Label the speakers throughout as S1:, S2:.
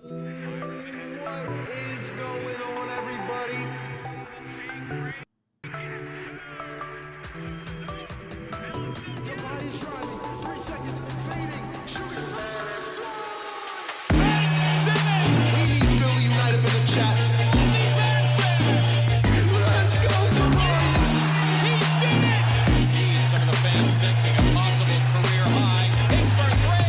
S1: What is going on, everybody? Tobias driving, 3 seconds, fading, shooting, and it's good! We need Philly United in the chat. Let's go, Tobias!
S2: He did it! Some of the fans sensing a possible career high. Hits for three.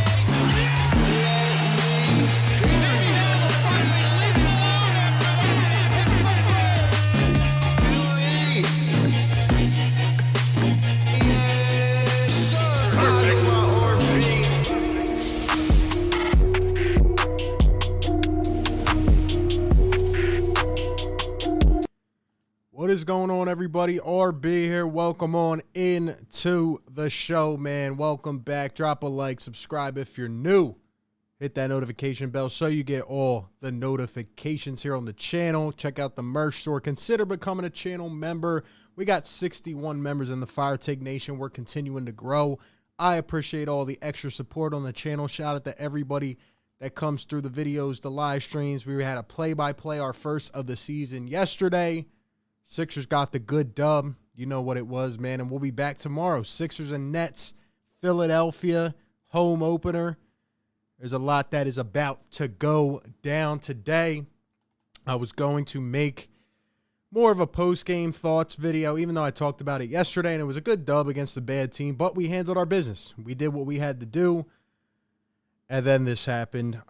S3: What is going on, everybody? RB here. Welcome on into the show, man. Welcome back. Drop a like, subscribe if you're new. Hit that notification bell so you get all the notifications here on the channel. Check out the merch store. Consider becoming a channel member. We got 61 members in the Fire Take Nation. We're continuing to grow. I appreciate all the extra support on the channel. Shout out to everybody that comes through the videos, the live streams. We had a play-by-play, our first of the season yesterday. Sixers got the good dub. You know what it was, man. And we'll be back tomorrow. Sixers and Nets, Philadelphia, home opener. There's a lot that is about to go down today. I was going to make more of a post-game thoughts video, even though I talked about it yesterday, and it was a good dub against a bad team, but we handled our business. We did what we had to do, and then this happened.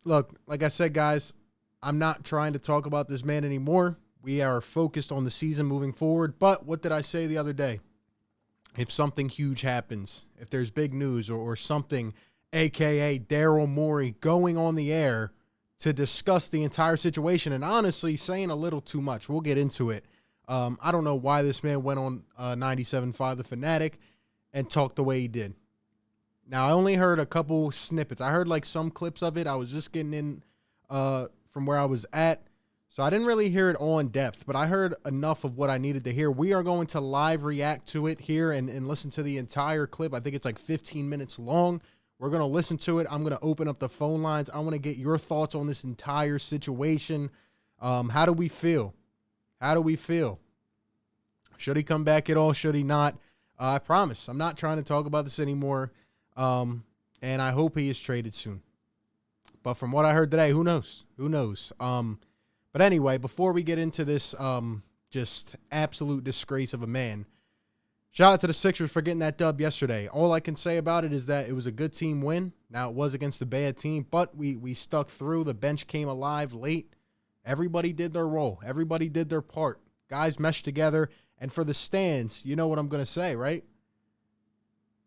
S3: Look, like I said, guys, I'm not trying to talk about this man anymore. We are focused on the season moving forward. But what did I say the other day? If something huge happens, if there's big news or something, a.k.a. Daryl Morey going on the air to discuss the entire situation and honestly saying a little too much. We'll get into it. I don't know why this man went on 97.5 The Fanatic and talked the way he did. Now, I only heard a couple snippets. I heard like some clips of it. I was just getting in from where I was at. So I didn't really hear it all in depth, but I heard enough of what I needed to hear. We are going to live react to it here and listen to the entire clip. I think it's like 15 minutes long. We're going to listen to it. I'm going to open up the phone lines. I want to get your thoughts on this entire situation. How do we feel? How do we feel? Should he come back at all? Should he not? I promise. I'm not trying to talk about this anymore. And I hope he is traded soon. But from what I heard today, who knows? Who knows? But anyway, before we get into this just absolute disgrace of a man, shout out to the Sixers for getting that dub yesterday. All I can say about it is that it was a good team win. Now, it was against a bad team, but we stuck through. The bench came alive late. Everybody did their role. Everybody did their part. Guys meshed together. And for the stands, you know what I'm going to say, right?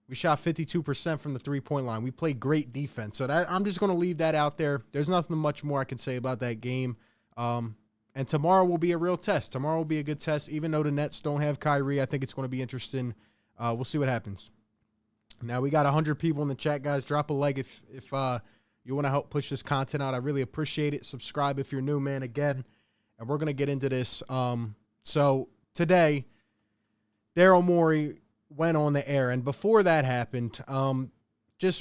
S3: We shot 52% from the three-point line. We played great defense. So I'm just going to leave that out there. There's nothing much more I can say about that game. And tomorrow will be a real test. Tomorrow will be a good test. Even though the Nets don't have Kyrie, I think it's going to be interesting. We'll see what happens. Now, we got 100 people in the chat, guys. Drop a like if you want to help push this content out. I really appreciate it. Subscribe if you're new, man, again. And we're going to get into this. So today, Daryl Morey went on the air. And before that happened, this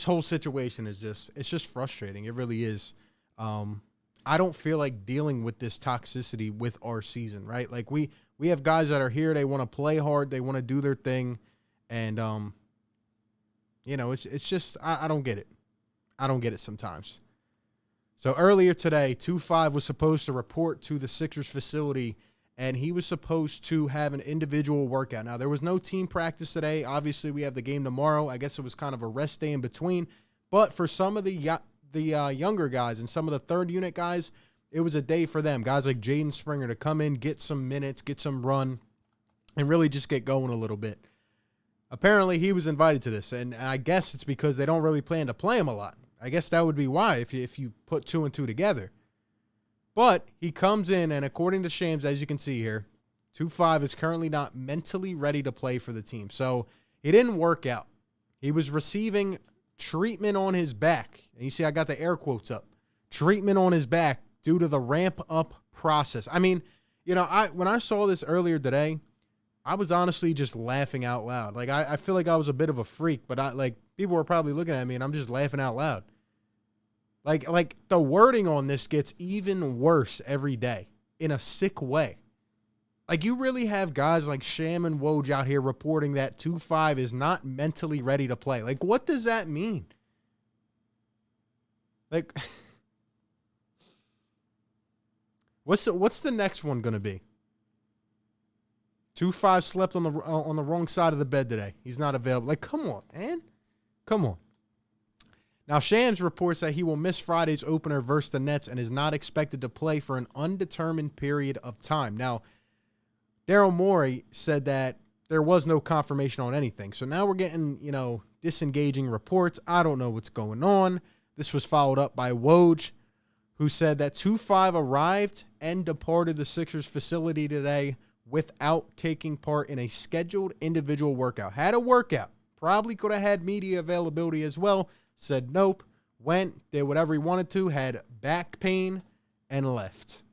S3: whole situation is it's just frustrating. It really is. I don't feel like dealing with this toxicity with our season, right? Like we have guys that are here. They want to play hard. They want to do their thing. And, it's just, I don't get it. I don't get it sometimes. So earlier today, 2-5 was supposed to report to the Sixers facility and he was supposed to have an individual workout. Now, there was no team practice today. Obviously, we have the game tomorrow. I guess it was kind of a rest day in between. But for some of the younger guys and some of the third unit guys, it was a day for them. Guys like Jaden Springer to come in, get some minutes, get some run, and really just get going a little bit. Apparently, he was invited to this, and I guess it's because they don't really plan to play him a lot. I guess that would be why if you put 2 and 2 together. But he comes in, and according to Shams, as you can see here, 2-5 is currently not mentally ready to play for the team. So he didn't work out. He was receiving treatment on his back. And you see I got the air quotes up. Treatment on his back due to the ramp-up process. I mean, when I saw this earlier today, I was honestly just laughing out loud. Like, I feel like I was a bit of a freak, but people were probably looking at me, and I'm just laughing out loud. Like the wording on this gets even worse every day in a sick way. Like, you really have guys like Sham and Woj out here reporting that 2-5 is not mentally ready to play. Like, what does that mean? Like, what's the next one going to be? 2-5 slept on the wrong side of the bed today. He's not available. Like, come on, man. Come on. Now, Shams reports that he will miss Friday's opener versus the Nets and is not expected to play for an undetermined period of time. Now, Daryl Morey said that there was no confirmation on anything. So now we're getting, disengaging reports. I don't know what's going on. This was followed up by Woj, who said that 2-5 arrived and departed the Sixers facility today without taking part in a scheduled individual workout. Had a workout. Probably could have had media availability as well. Said nope. Went, did whatever he wanted to, had back pain, and left.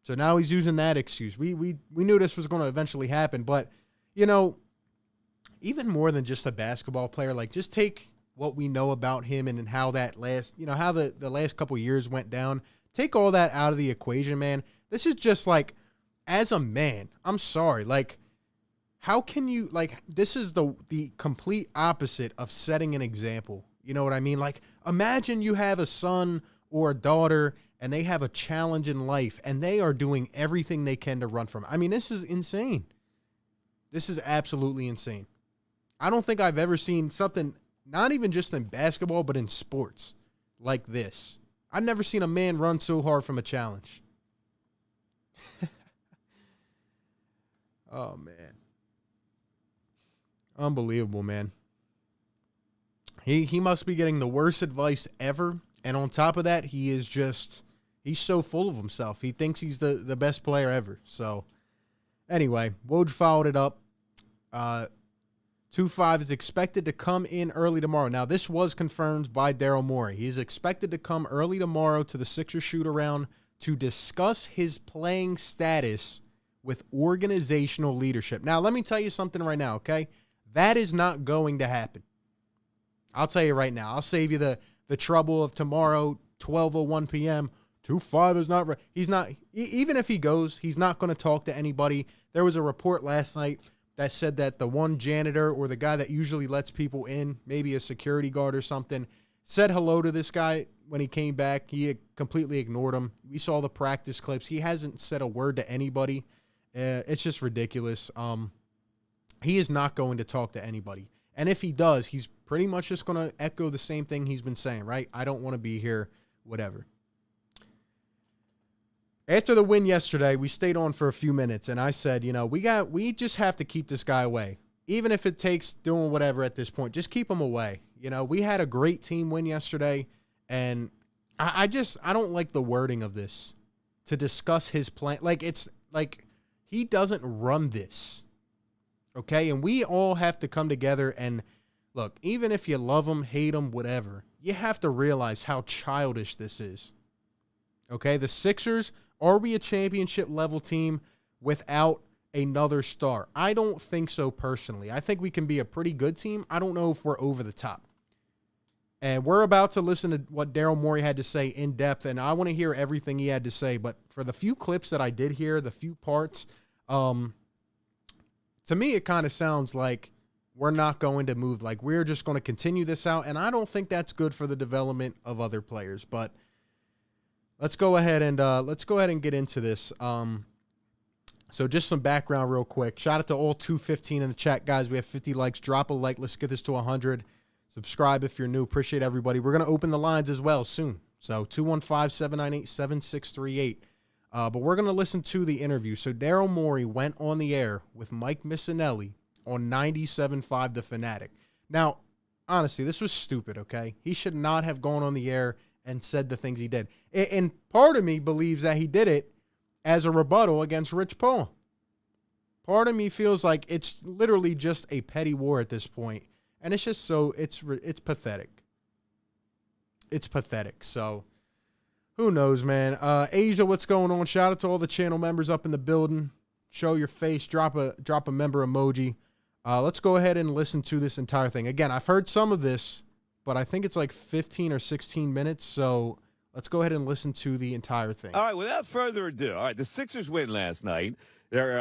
S3: So now he's using that excuse. We knew this was going to eventually happen, but, even more than just a basketball player, like, just take what we know about him and how that how the last couple years went down. Take all that out of the equation, man. This is just like, as a man, I'm sorry, like, how can you, like, this is the complete opposite of setting an example. You know what I mean? Like, imagine you have a son or a daughter and they have a challenge in life and they are doing everything they can to run from it. I mean, this is insane. This is absolutely insane. I don't think I've ever seen something, not even just in basketball, but in sports like this. I've never seen a man run so hard from a challenge. Oh, man. Unbelievable, man. He must be getting the worst advice ever. And on top of that, he's so full of himself. He thinks he's the best player ever. So, anyway, Woj followed it up. 2-5 is expected to come in early tomorrow. Now, this was confirmed by Daryl Morey. He's expected to come early tomorrow to the Sixers shoot-around to discuss his playing status with organizational leadership. Now, let me tell you something right now, okay? That is not going to happen. I'll tell you right now. I'll save you the trouble of tomorrow, 12:01 p.m. 2-5 is not. He's not. Even if he goes, he's not going to talk to anybody. There was a report last night that said that the one janitor or the guy that usually lets people in, maybe a security guard or something, said hello to this guy when he came back. He had completely ignored him. We saw the practice clips. He hasn't said a word to anybody. It's just ridiculous. He is not going to talk to anybody. And if he does, he's pretty much just going to echo the same thing he's been saying, right? I don't want to be here, whatever. After the win yesterday, we stayed on for a few minutes, and I said, we just have to keep this guy away. Even if it takes doing whatever at this point, just keep him away. We had a great team win yesterday, and I don't like the wording of this to discuss his plan. Like, it's like he doesn't run this. Okay, and we all have to come together and look, even if you love him, hate him, whatever, you have to realize how childish this is. Okay, the Sixers, are we a championship level team without another star? I don't think so personally. I think we can be a pretty good team. I don't know if we're over the top. And we're about to listen to what Daryl Morey had to say in depth, and I want to hear everything he had to say. But for the few clips that I did hear, the few parts, to me, it kind of sounds like we're not going to move. Like, we're just going to continue this out. And I don't think that's good for the development of other players. But let's go ahead and get into this. So just some background real quick. Shout out to all 215 in the chat, guys. We have 50 likes. Drop a like. Let's get this to 100. Subscribe if you're new. Appreciate everybody. We're going to open the lines as well soon. So 215-798-7638. But we're going to listen to the interview. So Daryl Morey went on the air with Mike Missanelli on 97.5 The Fanatic. Now, honestly, this was stupid, okay? He should not have gone on the air and said the things he did. And part of me believes that he did it as a rebuttal against Rich Paul. Part of me feels like it's literally just a petty war at this point. And it's just it's pathetic. It's pathetic. So who knows, man? Asia, what's going on? Shout out to all the channel members up in the building. Show your face. Drop a member emoji. Let's go ahead and listen to this entire thing. Again, I've heard some of this but I think it's like 15 or 16 minutes. So let's go ahead and listen to the entire thing.
S4: All right, without further ado, all right, the Sixers win last night. Their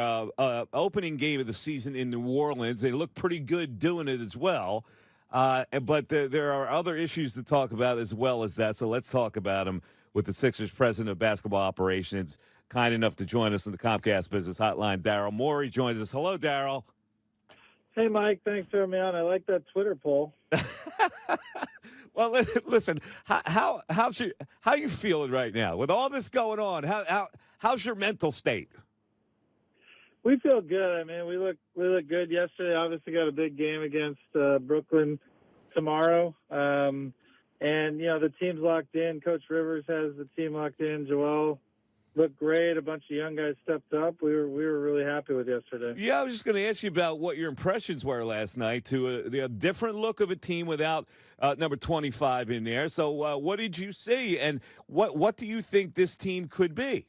S4: opening game of the season in New Orleans. They look pretty good doing it as well. But there are other issues to talk about as well as that. So let's talk about them with the Sixers president of basketball operations, kind enough to join us in the Comcast Business Hotline. Daryl Morey joins us. Hello, Daryl.
S5: Hey, Mike. Thanks for having me on. I like that Twitter poll.
S4: Well, listen. How you feeling right now with all this going on? How's your mental state?
S5: We feel good. I mean, we look good yesterday. Obviously, got a big game against Brooklyn tomorrow, and the team's locked in. Coach Rivers has the team locked in. Joel looked great. A bunch of young guys stepped up. We were really happy with yesterday.
S4: Yeah, I was just going to ask you about what your impressions were last night to a different look of a team without number 25 in there. So what did you see, and what do you think this team could be?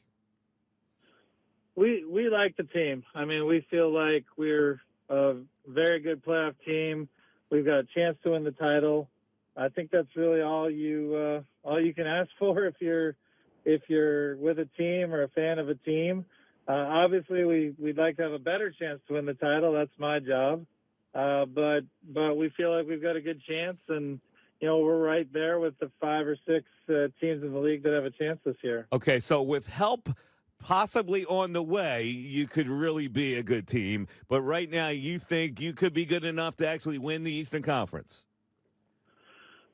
S5: We like the team. I mean, we feel like we're a very good playoff team. We've got a chance to win the title. I think that's really all you can ask for if you're with a team or a fan of a team. Obviously, we'd like to have a better chance to win the title. That's my job. But we feel like we've got a good chance, and we're right there with the 5 or 6 teams in the league that have a chance this year.
S4: Okay, so with help possibly on the way, you could really be a good team. But right now, you think you could be good enough to actually win the Eastern Conference?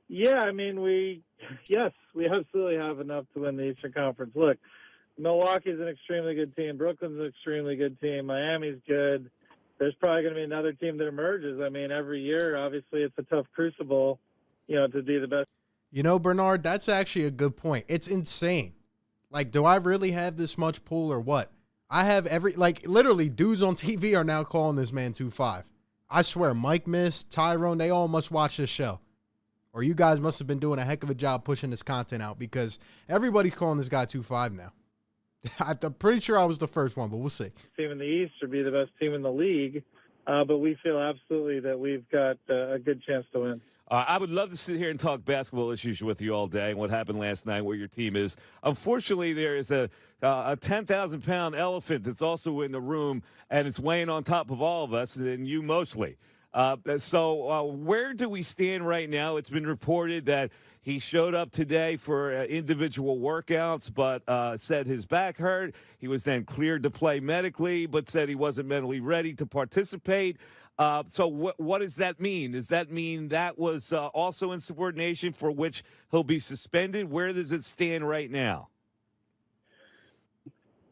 S5: Yeah, I mean, we absolutely have enough to win the Eastern Conference. Look, Milwaukee's an extremely good team. Brooklyn's an extremely good team. Miami's good. There's probably going to be another team that emerges. I mean, every year, obviously, it's a tough crucible, to be the best.
S3: Bernard, that's actually a good point. It's insane. Like, do I really have this much pull or what? I have literally dudes on TV are now calling this man 2-5. I swear, Mike Miss, Tyrone, they all must watch this show. Or you guys must have been doing a heck of a job pushing this content out because everybody's calling this guy 2-5 now. I'm pretty sure I was the first one, but we'll see.
S5: Team in the East or be the best team in the league, but we feel absolutely that we've got a good chance to win.
S4: I would love to sit here and talk basketball issues with you all day and what happened last night, where your team is. Unfortunately, there is a 10,000-pound elephant that's also in the room, and it's weighing on top of all of us, and you mostly. So where do we stand right now? It's been reported that he showed up today for individual workouts, but said his back hurt. He was then cleared to play medically, but said he wasn't mentally ready to participate. So what does that mean? Does that mean that was also insubordination for which he'll be suspended? Where does it stand right now?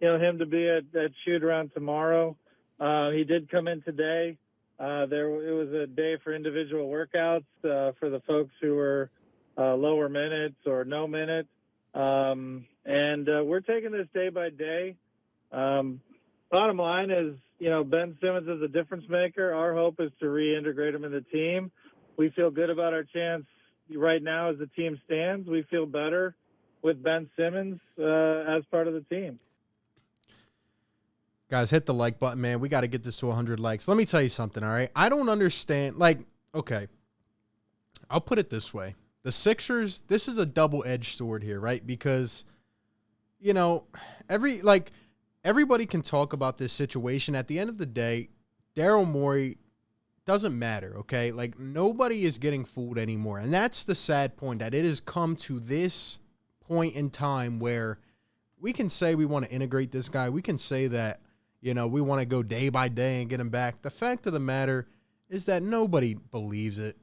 S5: Him to be at shoot-around tomorrow. He did come in today. It was a day for individual workouts for the folks who were lower minutes or no minute. And we're taking this day by day. Bottom line is, Ben Simmons is a difference maker. Our hope is to reintegrate him in the team. We feel good about our chance right now as the team stands. We feel better with Ben Simmons as part of the team.
S3: Guys, hit the like button, man. We got to get this to 100 likes. Let me tell you something, all right? I don't understand. Okay, I'll put it this way. The Sixers, this is a double-edged sword here, right? Because, everybody can talk about this situation. At the end of the day, Daryl Morey doesn't matter, okay? Nobody is getting fooled anymore. And that's the sad point, that it has come to this point in time where we can say we want to integrate this guy. We can say that, we want to go day by day and get him back. The fact of the matter is that nobody believes it.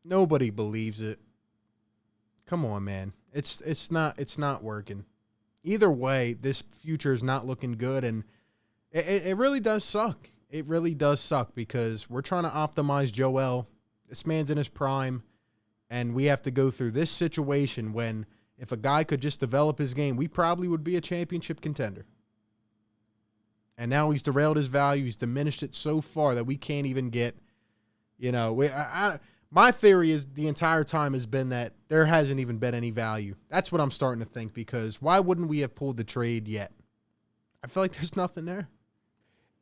S3: Nobody believes it. Come on, man. It's not working. Either way, this future is not looking good, and it really does suck. It really does suck because we're trying to optimize Joel. This man's in his prime, and we have to go through this situation when if a guy could just develop his game, we probably would be a championship contender. And now he's derailed his value. He's diminished it so far that we can't even get, my theory is the entire time has been that there hasn't even been any value. That's what I'm starting to think, because why wouldn't we have pulled the trade yet? I feel like there's nothing there.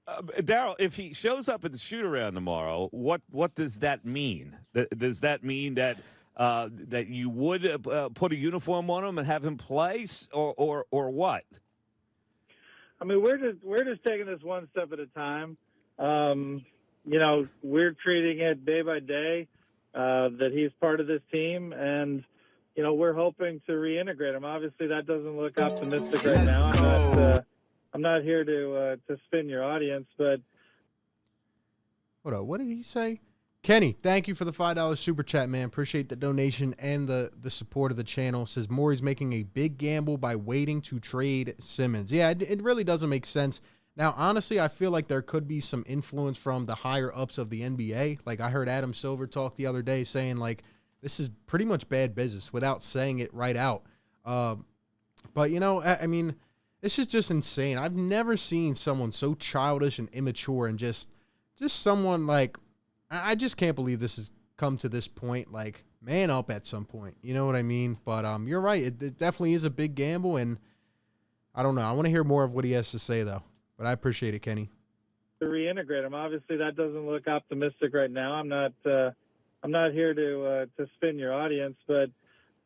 S4: Daryl, if he shows up at the shoot-around tomorrow, what does that mean? Does that mean that that you would put a uniform on him and have him play, or what?
S5: I mean, we're just taking this one step at a time. We're treating it day by day that he's part of this team, and we're hoping to reintegrate him. Obviously, that doesn't look optimistic right now. I'm not here to spin your audience, but
S3: Hold up, what did he say? Kenny, thank you for the $5 super chat, man. Appreciate the donation and the support of the channel. Says Morey's making a big gamble by waiting to trade Simmons. Yeah, it really doesn't make sense. Now, honestly, I feel like there could be some influence from the higher ups of the NBA. Like I heard Adam Silver talk the other day saying like this is pretty much bad business without saying it right out. But I mean, this is just insane. I've never seen someone so childish and immature and just someone like, I just can't believe this has come to this point. Like, man up at some point. You know what I mean? But you're right. It definitely is a big gamble, and I don't know. I want to hear more of what he has to say, though. But I appreciate it, Kenny.
S5: to reintegrate him. Obviously, that doesn't look optimistic right now. I'm not here to spin your audience, but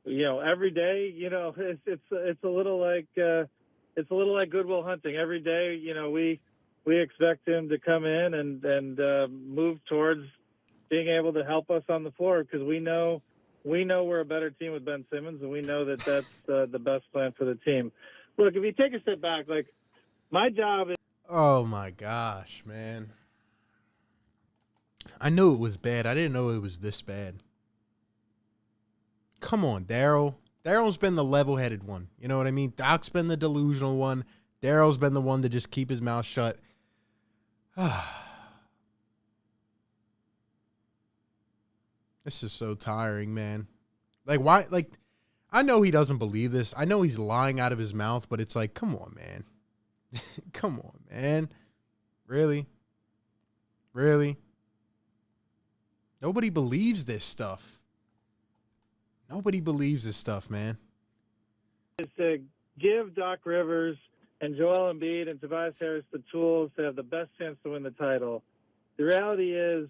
S5: every day, it's a little like Goodwill Hunting. Every day, we expect him to come in and move towards being able to help us on the floor, because we know we're a better team with Ben Simmons, and we know that that's the best plan for the team. Look, if you take a step back, like my job is.
S3: Oh my gosh, man. I knew it was bad. I didn't know it was this bad. Come on, Daryl. Daryl's been the level-headed one. You know what I mean? Doc's been the delusional one. Daryl's been the one to just keep his mouth shut. This is so tiring, man. Like, why? Like, I know he doesn't believe this. I know he's lying out of his mouth, but it's like, come on, man. Come on, man. Really? Really? Nobody believes this stuff. Nobody believes this stuff, man.
S5: Is to give Doc Rivers and Joel Embiid and Tobias Harris the tools to have the best chance to win the title. The reality is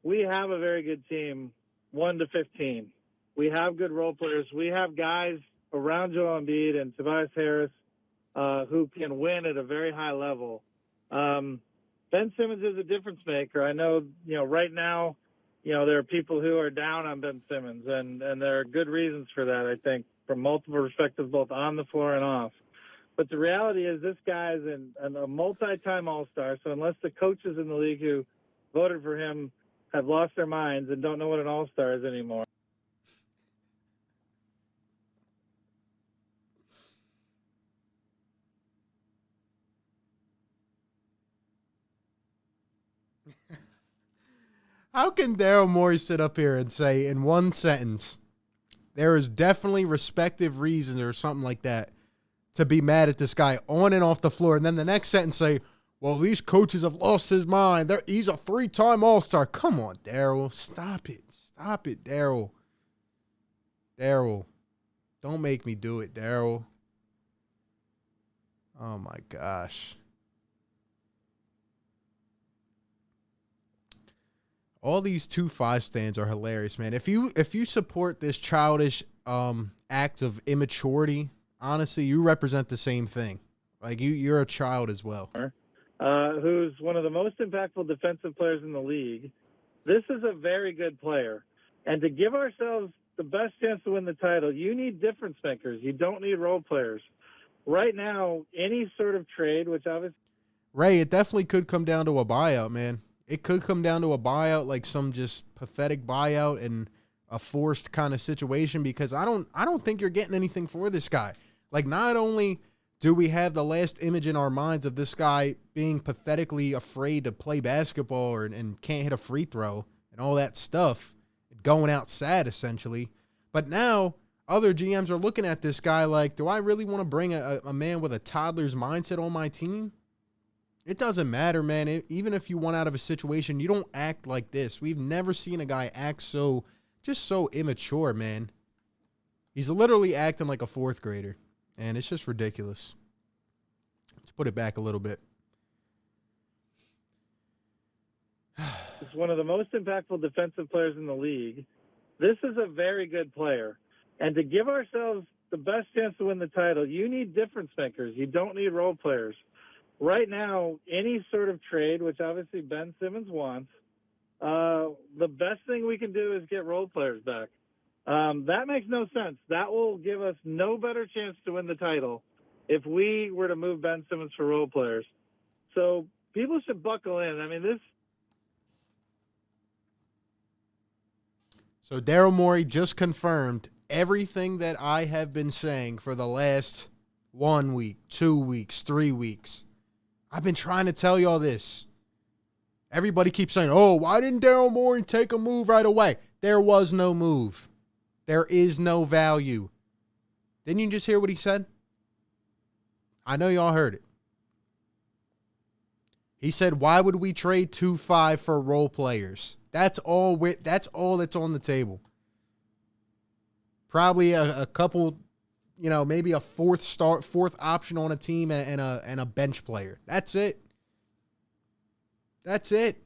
S5: we have a very good team, 1 to 15. We have good role players. We have guys around Joel Embiid and Tobias Harris who can win at a very high level. Ben Simmons is a difference maker. I know, right now, there are people who are down on Ben Simmons, and there are good reasons for that, I think, from multiple perspectives, both on the floor and off. But the reality is this guy is a multi-time All-Star, so unless the coaches in the league who voted for him have lost their minds and don't know what an All-Star is anymore.
S3: How can Daryl Morey sit up here and say in one sentence, there is definitely respective reasons or something like that to be mad at this guy on and off the floor, and then the next sentence say, well, these coaches have lost his mind. He's a 3-time All-Star. Come on, Daryl. Stop it. Stop it, Daryl. Daryl. Don't make me do it, Daryl. Oh, my gosh. All these 2-5 stands are hilarious, man. If you support this childish act of immaturity, honestly, you represent the same thing. Like you're a child as well.
S5: Who's one of the most impactful defensive players in the league. This is a very good player. And to give ourselves the best chance to win the title, you need difference makers. You don't need role players. Right now, any sort of trade, which obviously...
S3: Ray, it definitely could come down to a buyout, man. It could come down to a buyout, like some just pathetic buyout and a forced kind of situation, because I don't think you're getting anything for this guy. Like, not only do we have the last image in our minds of this guy being pathetically afraid to play basketball and can't hit a free throw and all that stuff, going out sad essentially, but now other GMs are looking at this guy like, do I really want to bring a man with a toddler's mindset on my team? It doesn't matter, man. Even if you want out of a situation, you don't act like this. We've never seen a guy act so immature, man. He's literally acting like a 4th grader, and it's just ridiculous. Let's put it back a little bit.
S5: He's one of the most impactful defensive players in the league. This is a very good player. And to give ourselves the best chance to win the title, you need difference makers. You don't need role players. Right now, any sort of trade, which obviously Ben Simmons wants, the best thing we can do is get role players back. That makes no sense. That will give us no better chance to win the title if we were to move Ben Simmons for role players. So people should buckle in. I mean, this.
S3: So Daryl Morey just confirmed everything that I have been saying for the last 1 week, 2 weeks, 3 weeks. I've been trying to tell y'all this. Everybody keeps saying, oh, why didn't Daryl Morey take a move right away? There was no move. There is no value. Didn't you just hear what he said? I know y'all heard it. He said, why would we trade 2-5 for role players? That's all that's on the table. Probably a couple, maybe a fourth option on a team and a bench player. That's it. That's it.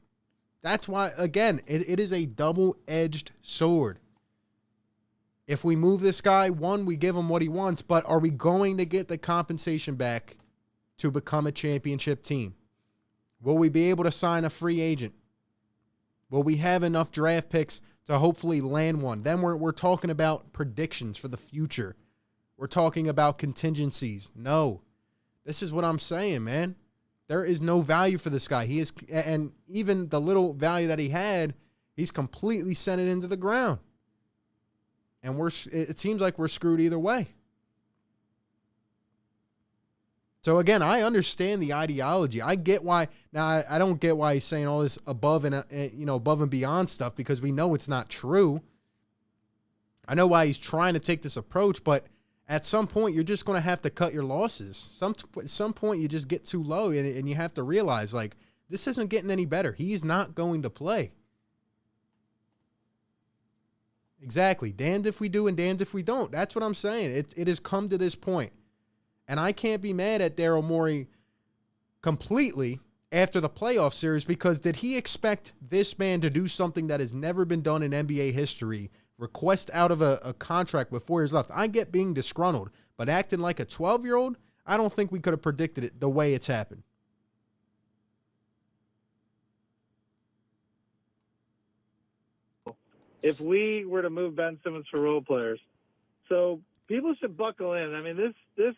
S3: That's why, again, it is a double-edged sword. If we move this guy, one, we give him what he wants, but are we going to get the compensation back to become a championship team? Will we be able to sign a free agent? Will we have enough draft picks to hopefully land one? Then we're talking about predictions for the future. We're talking about contingencies. No. This is what I'm saying, man. There is no value for this guy. He is, and even the little value that he had, he's completely sent it into the ground. And it seems like we're screwed either way. So again, I understand the ideology. I get why. Now I don't get why he's saying all this above and beyond stuff, because we know it's not true. I know why he's trying to take this approach, but at some point you're just going to have to cut your losses. Some point you just get too low, and you have to realize, like, this isn't getting any better. He's not going to play. Exactly. Damned if we do and damned if we don't. That's what I'm saying. It has come to this point. And I can't be mad at Daryl Morey completely after the playoff series, because did he expect this man to do something that has never been done in NBA history, request out of a contract with 4 years left? I get being disgruntled, but acting like a 12-year-old, I don't think we could have predicted it the way it's happened.
S5: If we were to move Ben Simmons for role players. So people should buckle in. I mean, this is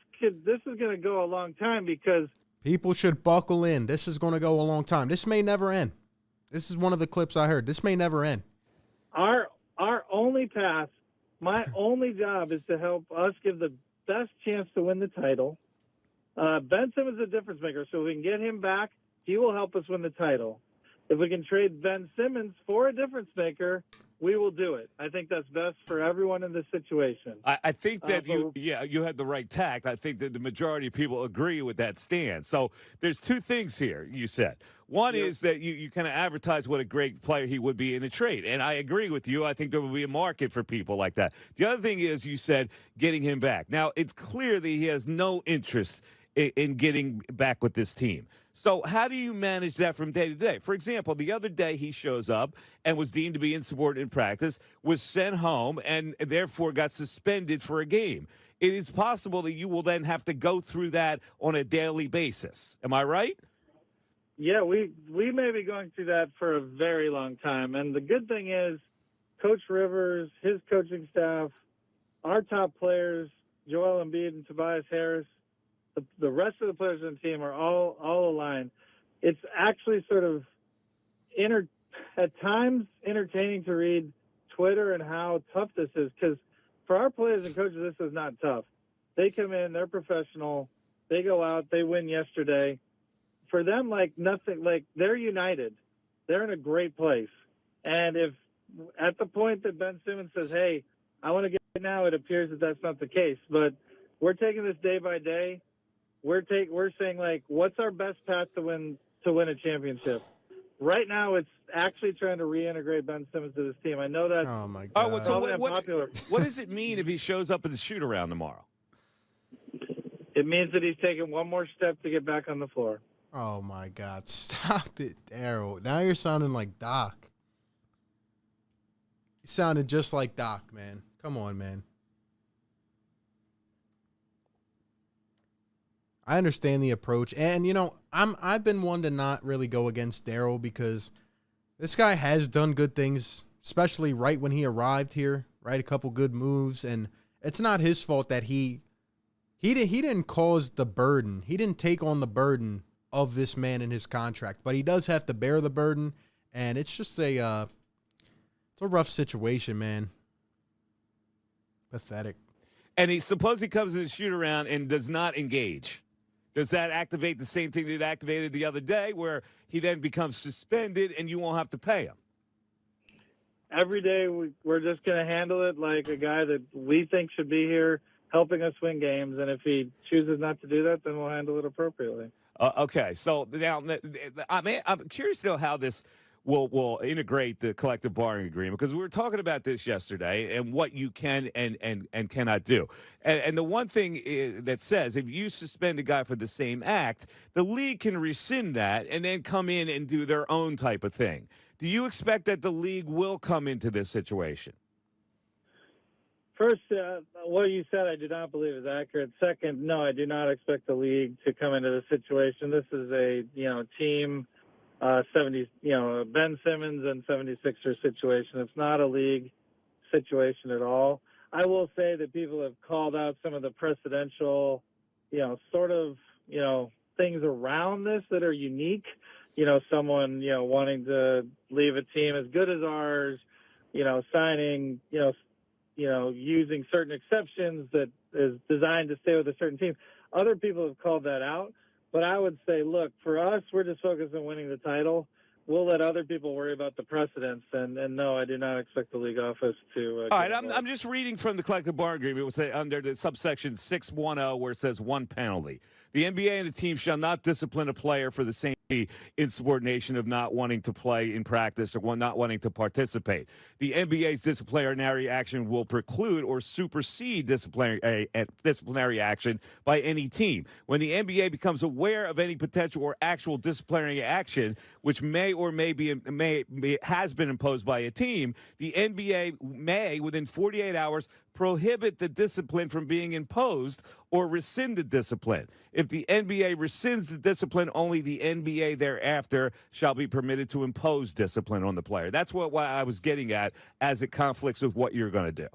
S5: going to go a long time, because
S3: people should buckle in. This is going to go a long time. This may never end. This is one of the clips I heard. This may never end.
S5: Our only path, my only job is to help us give the best chance to win the title. Ben Simmons is a difference maker, so if we can get him back, he will help us win the title. If we can trade Ben Simmons for a difference maker, we will do it. I think that's best for everyone in this situation.
S4: I think that you had the right tact. I think that the majority of people agree with that stand. So there's two things here, you said. One is that you kind of advertise what a great player he would be in a trade. And I agree with you. I think there will be a market for people like that. The other thing is, you said getting him back. Now, it's clear that he has no interest in getting back with this team. So how do you manage that from day to day? For example, the other day he shows up and was deemed to be insubordinate in practice, was sent home, and therefore got suspended for a game. It is possible that you will then have to go through that on a daily basis. Am I right?
S5: Yeah, we may be going through that for a very long time. And the good thing is, Coach Rivers, his coaching staff, our top players, Joel Embiid and Tobias Harris, the rest of the players on the team are all aligned. It's actually sort of at times entertaining to read Twitter and how tough this is, because for our players and coaches, this is not tough. They come in, they're professional, they go out, they win yesterday. For them, like nothing, like they're united. They're in a great place. And if at the point that Ben Simmons says, hey, I want to get it now, it appears that that's not the case. But we're taking this day by day. We're saying, like, what's our best path to win a championship? Right now, it's actually trying to reintegrate Ben Simmons to this team. I know that.
S3: Oh my God!
S4: Oh, so what does it mean if he shows up in the shoot around tomorrow?
S5: It means that he's taking one more step to get back on the floor.
S3: Oh my God! Stop it, Daryl. Now you're sounding like Doc. He sounded just like Doc, man. Come on, man. I understand the approach, and I've been one to not really go against Daryl because this guy has done good things, especially right when he arrived here, right? A couple good moves, and it's not his fault that he didn't cause the burden. He didn't take on the burden of this man in his contract, but he does have to bear the burden, and it's just it's a rough situation, man. Pathetic.
S4: And suppose he comes in the shoot around and does not engage. Does that activate the same thing that activated the other day where he then becomes suspended and you won't have to pay him?
S5: Every day we're just going to handle it like a guy that we think should be here helping us win games. And if he chooses not to do that, then we'll handle it appropriately.
S4: Okay. So now I'm curious to know how this will integrate the collective bargaining agreement, because we were talking about this yesterday and what you can and cannot do. And the one thing that says if you suspend a guy for the same act, the league can rescind that and then come in and do their own type of thing. Do you expect that the league will come into this situation?
S5: First, what you said I do not believe is accurate. Second, no, I do not expect the league to come into this situation. This is a team 70, Ben Simmons and 76ers situation. It's not a league situation at all. I will say that people have called out some of the precedential, things around this that are unique. Someone, wanting to leave a team as good as ours, signing, using certain exceptions that is designed to stay with a certain team. Other people have called that out. But I would say, look, for us, we're just focused on winning the title. We'll let other people worry about the precedents. And no, I do not expect the league office to.
S4: All right, I'm just reading from the collective bargaining agreement. It will say under the subsection 610 where it says one penalty. The NBA and the team shall not discipline a player for the same insubordination of not wanting to play in practice or not wanting to participate. The NBA's disciplinary action will preclude or supersede disciplinary action by any team. When the NBA becomes aware of any potential or actual disciplinary action, which may or has been imposed by a team, the NBA may, within 48 hours, prohibit the discipline from being imposed or rescind the discipline. If the NBA rescinds the discipline, only the NBA thereafter shall be permitted to impose discipline on the player. That's what I was getting at as it conflicts with what you're going to do.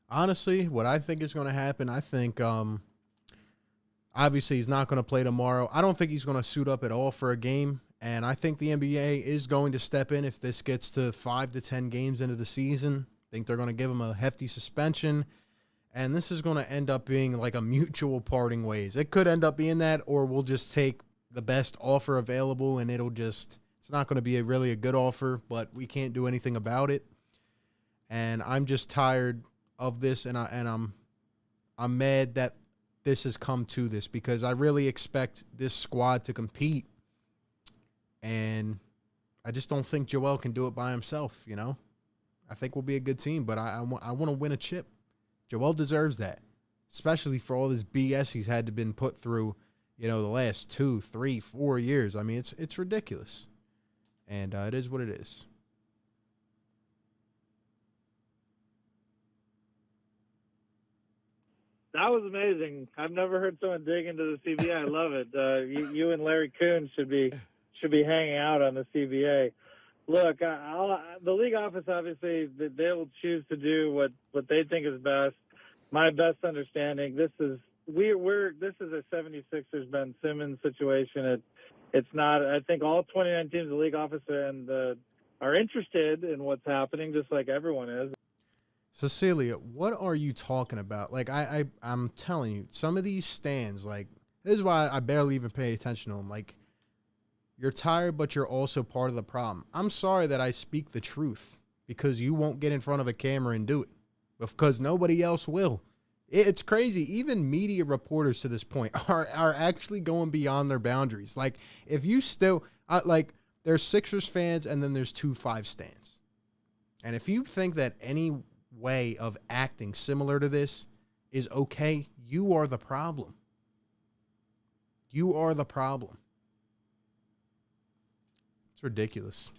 S3: Honestly, what I think is going to happen, I think obviously he's not going to play tomorrow. I don't think he's going to suit up at all for a game. And I think the NBA is going to step in if this gets to 5 to 10 games into the season. I think they're going to give him a hefty suspension. And this is going to end up being like a mutual parting ways. It could end up being that, or we'll just take the best offer available and it's not going to be really a good offer, but we can't do anything about it. And I'm just tired of this, and I'm mad that this has come to this because I really expect this squad to compete. And I just don't think Joel can do it by himself, I think we'll be a good team, but I want to win a chip. Joel deserves that, especially for all this BS he's had to been put through, the last 2, 3, 4 years. I mean, it's ridiculous, and it is what it is.
S5: That was amazing. I've never heard someone dig into the CBA. I love it. You and Larry Kuhn should be hanging out on the CBA. Look, the league office, obviously, they will choose to do what they think is best. My best understanding, this is a 76ers Ben Simmons situation. It's not. I think all 29 teams, the league office, are interested in what's happening, just like everyone is.
S3: Cecilia, what are you talking about? Like, I'm telling you, some of these stands, like, this is why I barely even pay attention to them. Like, you're tired, but you're also part of the problem. I'm sorry that I speak the truth because you won't get in front of a camera and do it because nobody else will. It's crazy. Even media reporters to this point are actually going beyond their boundaries. Like, if you still, there's Sixers fans and then there's 2-5 stands. And if you think that any way of acting similar to this is okay, you are the problem. You are the problem. It's ridiculous.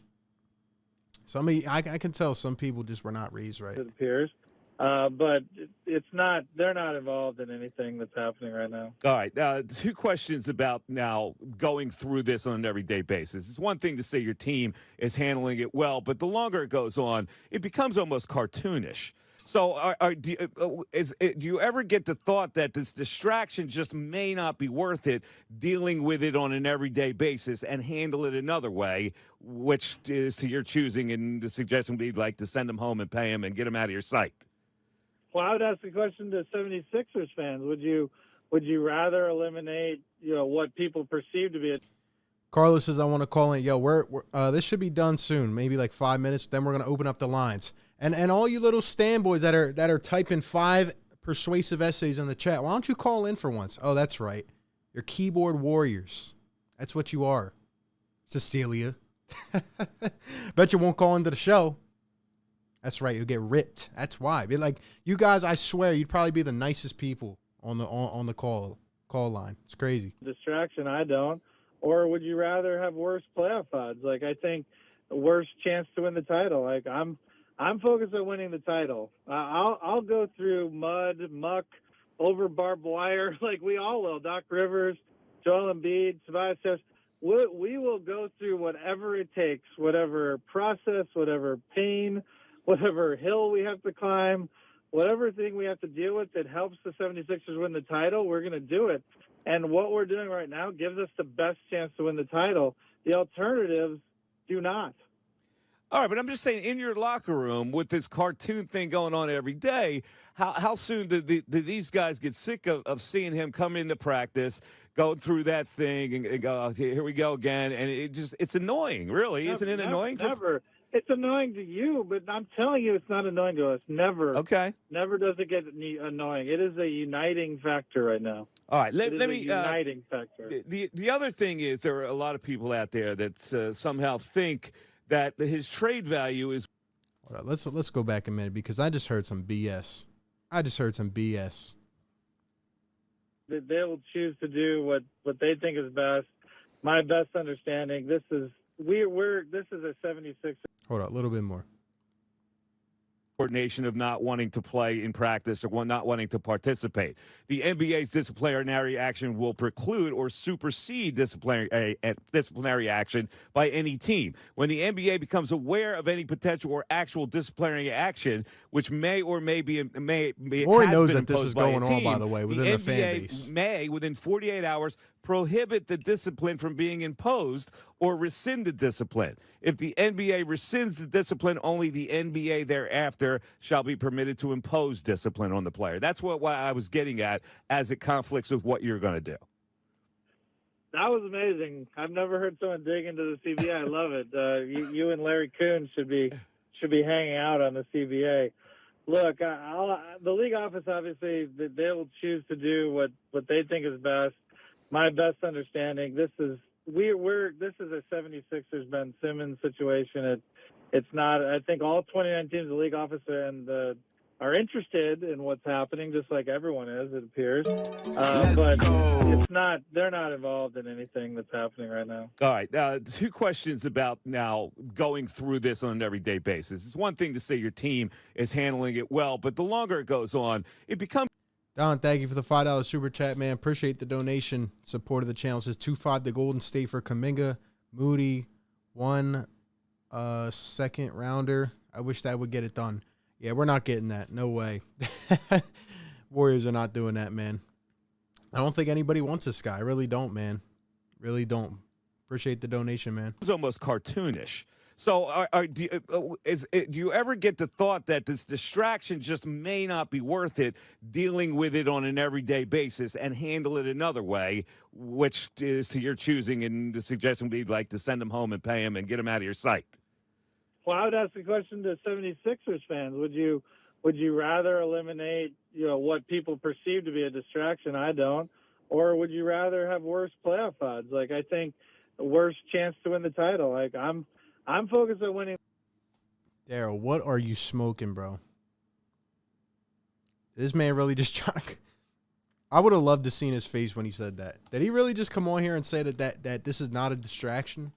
S3: I can tell some people just were not raised right.
S5: It appears. But it's not. They're not involved in anything that's happening right now.
S4: All right. Two questions about now going through this on an everyday basis. It's one thing to say your team is handling it well, but the longer it goes on, it becomes almost cartoonish. So do you ever get the thought that this distraction just may not be worth it dealing with it on an everyday basis and handle it another way, which is to your choosing, and the suggestion would be like to send them home and pay them and get them out of your sight?
S5: Well, I would ask the question to 76ers fans. Would you rather eliminate, what people perceive to be
S3: Carlos says, I want to call in. Yo, we're this should be done soon, maybe like 5 minutes. Then we're going to open up the lines. And all you little stand boys that are typing 5 persuasive essays in the chat, why don't you call in for once? Oh, that's right. You're keyboard warriors. That's what you are, Cecilia. Bet you won't call into the show. That's right. You'll get ripped. That's why. Like, you guys, I swear, you'd probably be the nicest people on the call line. It's crazy.
S5: distraction? I don't. Or would you rather have worse playoff odds? Like, I think the worst chance to win the title. Like, I'm focused on winning the title. I'll go through mud, muck, over barbed wire, like we all will. Doc Rivers, Joel Embiid, Tobias Harris. We will go through whatever it takes, whatever process, whatever pain, whatever hill we have to climb, whatever thing we have to deal with that helps the 76ers win the title, we're going to do it. And what we're doing right now gives us the best chance to win the title. The alternatives do not.
S4: All right, but I'm just saying, in your locker room with this cartoon thing going on every day, how soon do these guys get sick of seeing him come into practice, go through that thing, and go, here we go again, and it's annoying, really. Isn't it annoying?
S5: Never. It's annoying to you, but I'm telling you it's not annoying to us. Never.
S4: Okay.
S5: Never does it get annoying. It is a uniting factor right now.
S4: All right, let me
S5: uniting factor.
S4: The other thing is there are a lot of people out there that somehow think that his trade value is.
S3: All right, let's go back a minute because I just heard some BS.
S5: They will choose to do what they think is best. My best understanding. This is a 76.
S3: Hold on, a little bit more.
S4: Coordination of not wanting to play in practice or not wanting to participate. The NBA's disciplinary action will preclude or supersede disciplinary action by any team. When the NBA becomes aware of any potential or actual disciplinary action, which may or may be
S3: Morey
S4: has
S3: knows
S4: been
S3: that this
S4: imposed
S3: is
S4: by a
S3: going on,
S4: team,
S3: by the way, within the fan base.
S4: May, within 48 hours, prohibit the discipline from being imposed or rescind the discipline. If the NBA rescinds the discipline, only the NBA thereafter shall be permitted to impose discipline on the player. That's what I was getting at as it conflicts with what you're going to do.
S5: That was amazing. I've never heard someone dig into the CBA. I love it. You and Larry Coon should be hanging out on the CBA. Look, the league office, obviously, they will choose to do what they think is best. My best understanding, this is a 76ers Ben Simmons situation. It's not. I think all 29 teams, the league office are interested in what's happening, just like everyone is. It appears, but it's not. They're not involved in anything that's happening right now.
S4: All right. Two questions about now going through this on an everyday basis. It's one thing to say your team is handling it well, but the longer it goes on, it becomes.
S3: Don, thank you for the $5 super chat, man. Appreciate the donation. Support of the channel. It says 2-5 to Golden State for Kuminga, Moody, 1 second rounder. I wish that would get it done. Yeah, we're not getting that. No way. Warriors are not doing that, man. I don't think anybody wants this guy. I really don't, man. Really don't. Appreciate the donation, man.
S4: It's almost cartoonish. So do you ever get the thought that this distraction just may not be worth it dealing with it on an everyday basis and handle it another way, which is to your choosing, and the suggestion would be like to send them home and pay them and get them out of your sight?
S5: Well, I would ask the question to 76ers fans. Would you rather eliminate, what people perceive to be a distraction? I don't. Or would you rather have worse playoff odds? Like, I think the worst chance to win the title. Like, I'm focused on winning.
S3: Daryl, what are you smoking, bro? This man really just trying. I would have loved to seen his face when he said that. Did he really just come on here and say that this is not a distraction?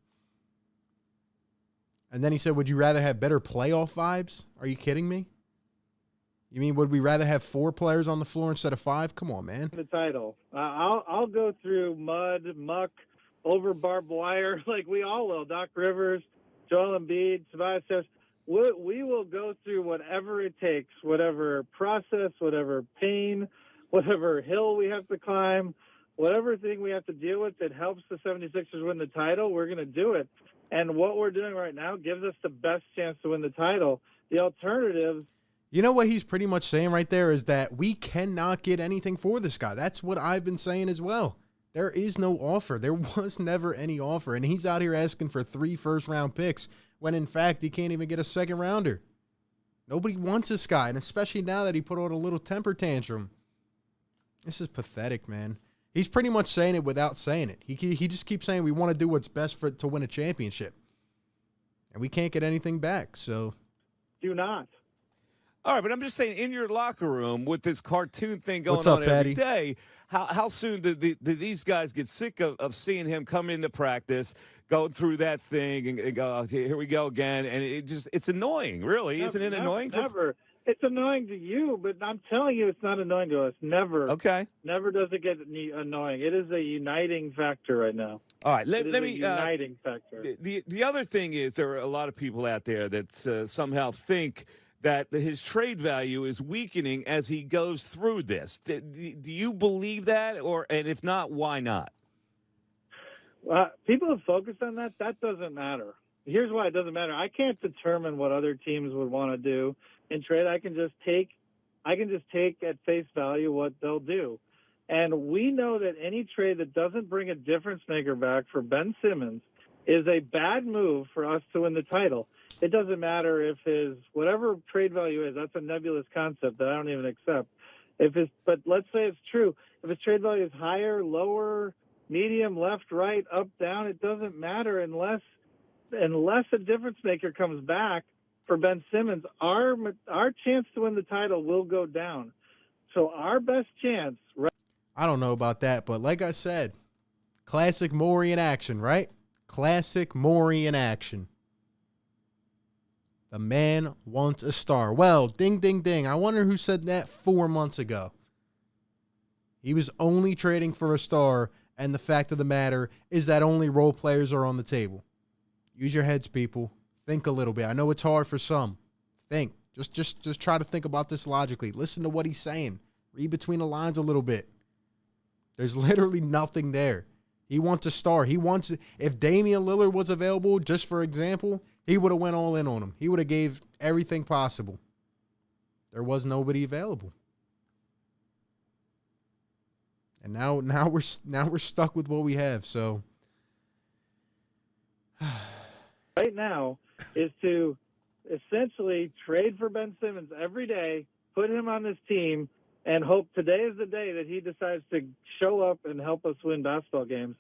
S3: And then he said, would you rather have better playoff vibes? Are you kidding me? You mean, would we rather have 4 players on the floor instead of 5? Come on, man.
S5: The title. I'll go through mud, muck, over barbed wire, like we all will. Doc Rivers, Joel Embiid, Tobias Harris. We will go through whatever it takes, whatever process, whatever pain, whatever hill we have to climb, whatever thing we have to deal with that helps the 76ers win the title, we're going to do it. And what we're doing right now gives us the best chance to win the title. The alternatives.
S3: You know what he's pretty much saying right there is that we cannot get anything for this guy. That's what I've been saying as well. There is no offer. There was never any offer. And he's out here asking for 3 first-round picks when, in fact, he can't even get a second-rounder. Nobody wants this guy, and especially now that he put on a little temper tantrum. This is pathetic, man. He's pretty much saying it without saying it. He just keeps saying we want to do what's best to win a championship. And we can't get anything back, so.
S5: Do not.
S4: All right, but I'm just saying, in your locker room with this cartoon thing going
S3: What's up,
S4: on every
S3: Patty?
S4: day, how soon do these guys get sick of seeing him come into practice, go through that thing, and go, here we go again, and it's annoying, really, isn't it annoying?
S5: Never. It's annoying to you, but I'm telling you, it's not annoying to us. Never.
S4: Okay.
S5: Never does it get annoying. It is a uniting factor right now.
S4: All right, let me
S5: uniting factor.
S4: The other thing is there are a lot of people out there that somehow think that his trade value is weakening as he goes through this. Do you believe that, and if not, why not?
S5: People have focused on that. That doesn't matter. Here's why it doesn't matter. I can't determine what other teams would want to do in trade. I can just take at face value what they'll do. And we know that any trade that doesn't bring a difference maker back for Ben Simmons is a bad move for us to win the title. It doesn't matter if his whatever trade value is. That's a nebulous concept that I don't even accept. But let's say it's true. If his trade value is higher, lower, medium, left, right, up, down, it doesn't matter unless a difference maker comes back for Ben Simmons. Our chance to win the title will go down. So our best chance.
S3: I don't know about that, but like I said, classic Morey in action, right? Classic Morey in action. The man wants a star. Well, ding, ding, ding. I wonder who said that 4 months ago. He was only trading for a star, and the fact of the matter is that only role players are on the table. Use your heads, people. Think a little bit. I know it's hard for some. Think. Just try to think about this logically. Listen to what he's saying. Read between the lines a little bit. There's literally nothing there. He wants a star. If Damian Lillard was available, just for example, he would have went all in on him. He would have gave everything possible. There was nobody available. And now we're stuck with what we have. So
S5: right now is to essentially trade for Ben Simmons every day, put him on this team, and hope today is the day that he decides to show up and help us win basketball games.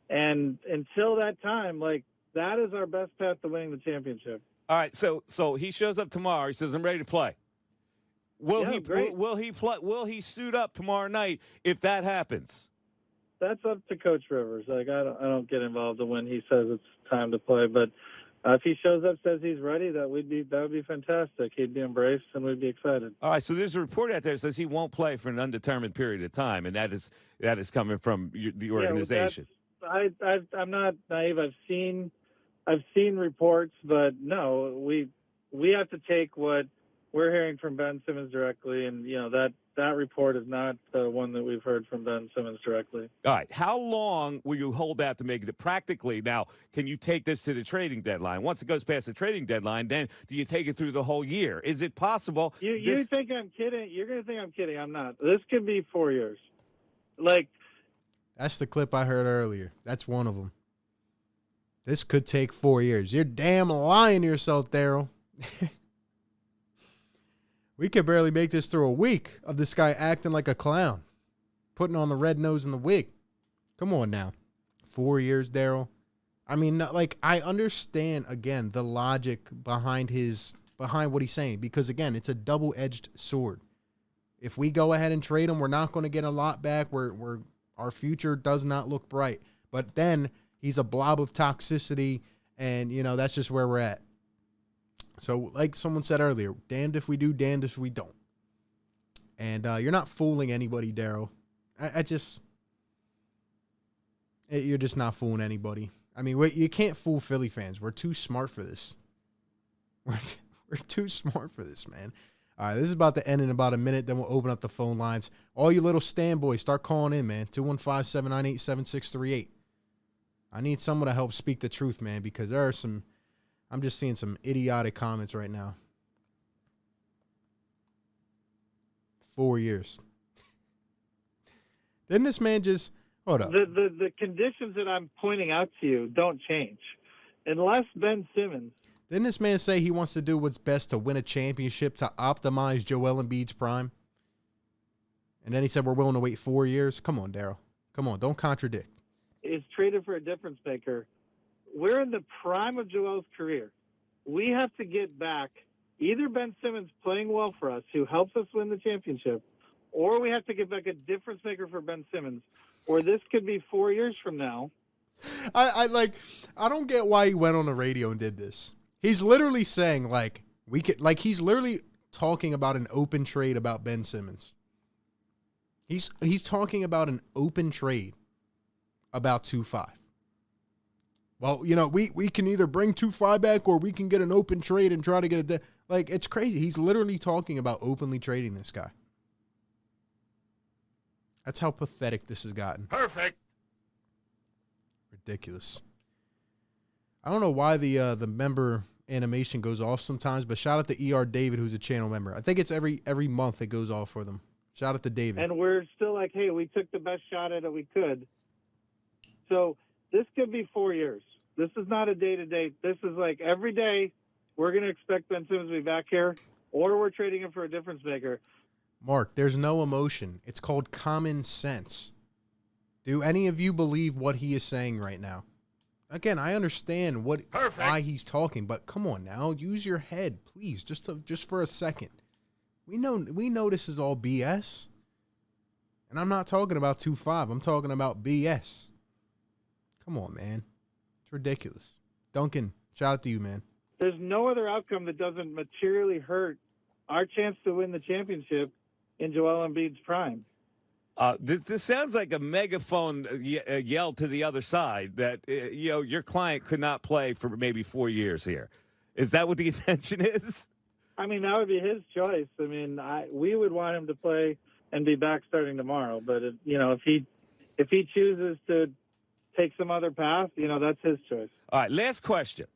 S5: And until that time, that is our best path to winning the championship.
S4: All right, so he shows up tomorrow. He says, "I'm ready to play." Will he suit up tomorrow night if that happens?
S5: That's up to Coach Rivers. I don't get involved in when he says it's time to play, but if he shows up, says he's ready, that would be fantastic. He'd be embraced, and we'd be excited.
S4: All right. So there's a report out there that says he won't play for an undetermined period of time, and that is coming from the organization.
S5: I'm not naive. I've seen reports, but no, we have to take what we're hearing from Ben Simmons directly, and that report is not the one that we've heard from Ben Simmons directly.
S4: All right. How long will you hold out to make it practically? Now, can you take this to the trading deadline? Once it goes past the trading deadline, then do you take it through the whole year? Is it possible?
S5: You think I'm kidding? You're going to think I'm kidding. I'm not. This could be 4 years.
S3: That's the clip I heard earlier. That's one of them. This could take 4 years. You're damn lying to yourself, Daryl. We could barely make this through a week of this guy acting like a clown, putting on the red nose and the wig. Come on now. 4 years, Daryl. I mean, I understand, again, the logic behind what he's saying, because, again, it's a double-edged sword. If we go ahead and trade him, we're not going to get a lot back. Our future does not look bright. But then he's a blob of toxicity, and, that's just where we're at. So like someone said earlier, damned if we do, damned if we don't. And you're not fooling anybody, Daryl. You're just not fooling anybody. I mean, you can't fool Philly fans. We're too smart for this. We're too smart for this, man. All right, this is about to end in about a minute. Then we'll open up the phone lines. All you little stand boys, start calling in, man. 215-798-7638. I need someone to help speak the truth, man, because I'm just seeing some idiotic comments right now. 4 years. Didn't this man just hold up?
S5: The conditions that I'm pointing out to you don't change. Unless Ben Simmons.
S3: Didn't this man say he wants to do what's best to win a championship to optimize Joel Embiid's prime? And then he said we're willing to wait 4 years? Come on, Daryl. Come on, don't contradict.
S5: Is traded for a difference maker. We're in the prime of Joel's career. We have to get back either Ben Simmons playing well for us, who helps us win the championship, or we have to get back a difference maker for Ben Simmons, or this could be 4 years from now.
S3: I don't get why he went on the radio and did this. He's literally saying he's literally talking about an open trade about Ben Simmons. He's talking about an open trade about 2-5. Well, we can either bring 2-5 back or we can get an open trade and try to get it. It's crazy. He's literally talking about openly trading this guy. That's how pathetic this has gotten.
S1: Perfect.
S3: Ridiculous. I don't know why the member animation goes off sometimes, but shout out to ER David, who's a channel member. I think it's every month it goes off for them. Shout out to David.
S5: And we're still like, hey, we took the best shot at it we could. So this could be 4 years. This is not a day-to-day. This is like every day we're going to expect Ben Simmons to be back here, or we're trading him for a difference maker.
S3: Mark, there's no emotion. It's called common sense. Do any of you believe what he is saying right now? Again, I understand why he's talking, but come on now, use your head, please, just for a second. We know this is all BS, and I'm not talking about 2-5. I'm talking about BS. Come on, man, it's ridiculous. Duncan, shout out to you, man.
S5: There's no other outcome that doesn't materially hurt our chance to win the championship in Joel Embiid's prime.
S4: This sounds like a megaphone yell to the other side that your client could not play for maybe 4 years here. Is that what the intention is?
S5: I mean, that would be his choice. I mean, we would want him to play and be back starting tomorrow. But if he chooses to take some other path, that's his choice.
S4: All right, last question.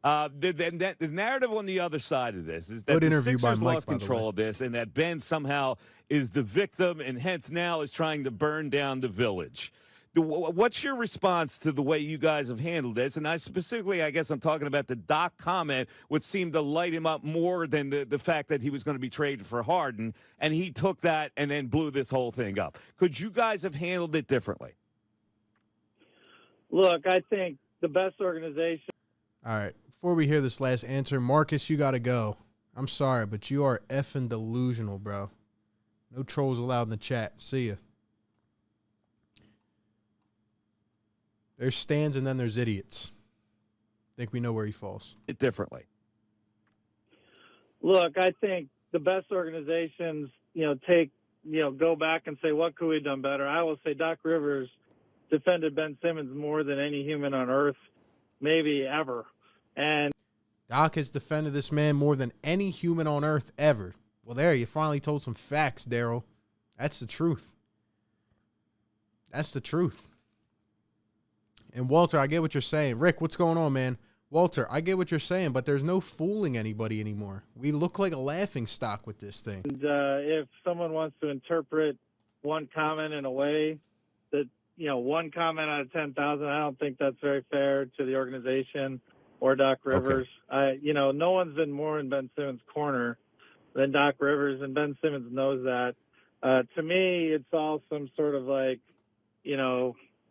S4: The narrative on the other side of this is that the Sixers lost control of this and that Ben somehow is the victim and hence now is trying to burn down the village. What's your response to the way you guys have handled this? And I guess I'm talking about the Doc comment, which seemed to light him up more than the fact that he was going to be traded for Harden, and he took that and then blew this whole thing up. Could you guys have handled it differently?
S5: Look, I think the best organization.
S3: All right. Before we hear this last answer, Marcus, you got to go. I'm sorry, but you are effing delusional, bro. No trolls allowed in the chat. See ya. There's stands and then there's idiots. I think we know where he falls.
S4: It differently.
S5: Look, I think the best organizations, go back and say, what could we have done better? I will say Doc Rivers defended Ben Simmons more than any human on earth, maybe ever. And
S3: Doc has defended this man more than any human on earth ever. Well, there, you finally told some facts, Daryl. That's the truth. That's the truth. And Walter, I get what you're saying. Rick, what's going on, man? Walter, I get what you're saying, but there's no fooling anybody anymore. We look like a laughing stock with this thing.
S5: And if someone wants to interpret one comment in a way that, one comment out of 10,000, I don't think that's very fair to the organization or Doc Rivers. Okay. No one's been more in Ben Simmons' corner than Doc Rivers, and Ben Simmons knows that. To me, it's all some sort of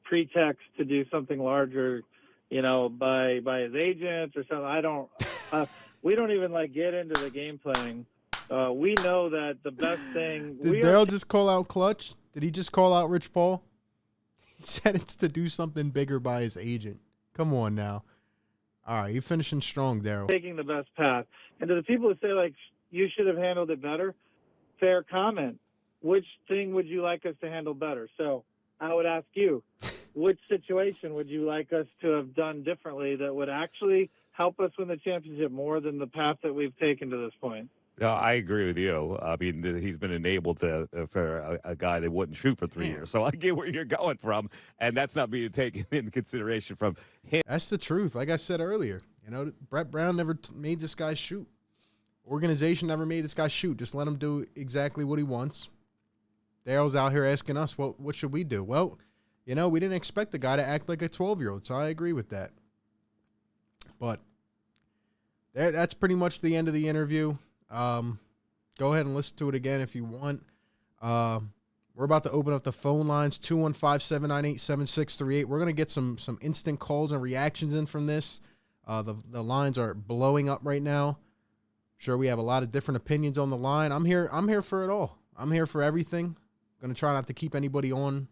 S5: pretext to do something larger, by his agent or something. We don't even get into the game planning. We know that the best thing.
S3: Did Daryl just call out Clutch? Did he just call out Rich Paul? He said it's to do something bigger by his agent. Come on now. All right, you're finishing strong, Daryl.
S5: taking the best path. And to the people who say, like, you should have handled it better, fair comment. Which thing would you like us to handle better? So I would ask you, which situation would you like us to have done differently that would actually help us win the championship more than the path that we've taken to this point?
S4: No, I agree with you. I mean, he's been enabled to for a guy that wouldn't shoot for 3 years. So I get where you're going from, and that's not being taken into consideration from him.
S3: That's the truth. Like I said earlier, Brett Brown never made this guy shoot. Organization never made this guy shoot. Just let him do exactly what he wants. Daryl's out here asking us, what should we do? Well, we didn't expect the guy to act like a 12-year-old, so I agree with that. But that's pretty much the end of the interview. Go ahead and listen to it again if you want. We're about to open up the phone lines, 215-798-7638. We're going to get some instant calls and reactions in from this. The lines are blowing up right now. I'm sure we have a lot of different opinions on the line. I'm here for it all. I'm here for everything. Going to try not to keep anybody on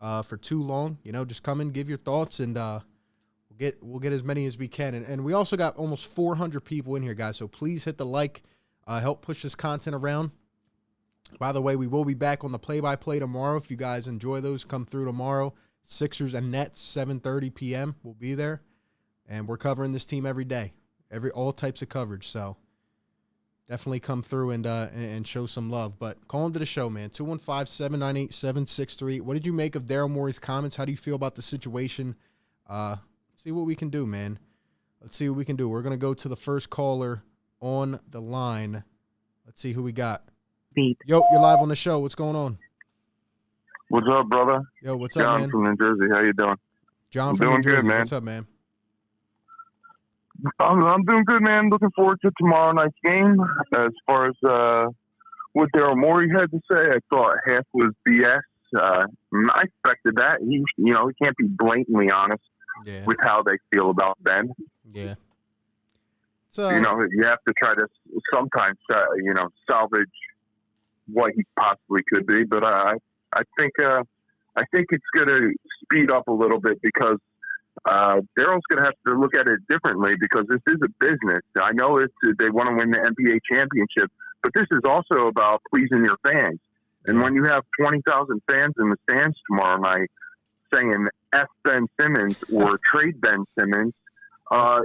S3: for too long. Just come in, give your thoughts, and we'll get as many as we can. And we also got almost 400 people in here, guys, so please hit the like. Help push this content around. By the way, we will be back on the play-by-play tomorrow. If you guys enjoy those, come through tomorrow. Sixers and Nets, 7:30 p.m. We'll be there. And we're covering this team every day, all types of coverage. So definitely come through and show some love. But call into the show, man. 215-798-7638. What did you make of Daryl Morey's comments? How do you feel about the situation? See what we can do, man. Let's see what we can do. We're going to go to the first caller on the line. Let's see who we got. Yo, you're live on the show. What's going on?
S6: What's up, brother?
S3: Yo, what's
S6: John
S3: up, man?
S6: from New Jersey. How you doing?
S3: John from
S6: doing
S3: New Jersey.
S6: good, man.
S3: What's up, man?
S6: I'm doing good, man. Looking forward to tomorrow night's game. As far as what Daryl Morey had to say, I thought half was BS. I expected that. He can't be blatantly honest with how they feel about Ben.
S3: Yeah. So
S6: you have to try to sometimes salvage what he possibly could be. But I think it's going to speed up a little bit because Daryl's going to have to look at it differently because this is a business. I know they want to win the NBA championship, but this is also about pleasing your fans. And when you have 20,000 fans in the stands tomorrow night saying F Ben Simmons or trade Ben Simmons,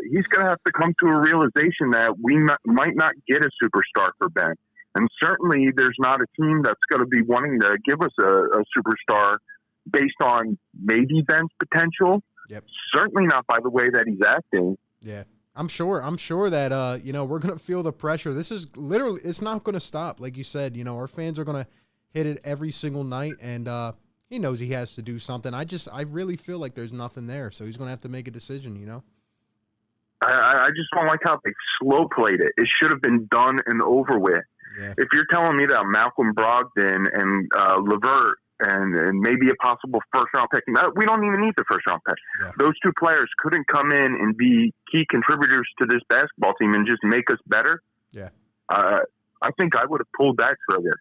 S6: he's going to have to come to a realization that we might not get a superstar for Ben. And certainly there's not a team that's going to be wanting to give us a superstar based on maybe Ben's potential.
S3: Yep.
S6: Certainly not by the way that he's acting.
S3: Yeah. I'm sure that, we're going to feel the pressure. This is literally, it's not going to stop. Like you said, our fans are going to hit it every single night, and he knows he has to do something. I really feel like there's nothing there, so he's going to have to make a decision,
S6: I just don't like how they slow played it. It should have been done and over with.
S3: Yeah.
S6: If you're telling me that Malcolm Brogdon and Levert and maybe a possible first-round pick, we don't even need the first-round pick.
S3: Yeah.
S6: Those two players couldn't come in and be key contributors to this basketball team and just make us better.
S3: Yeah.
S6: I think I would have pulled that trigger.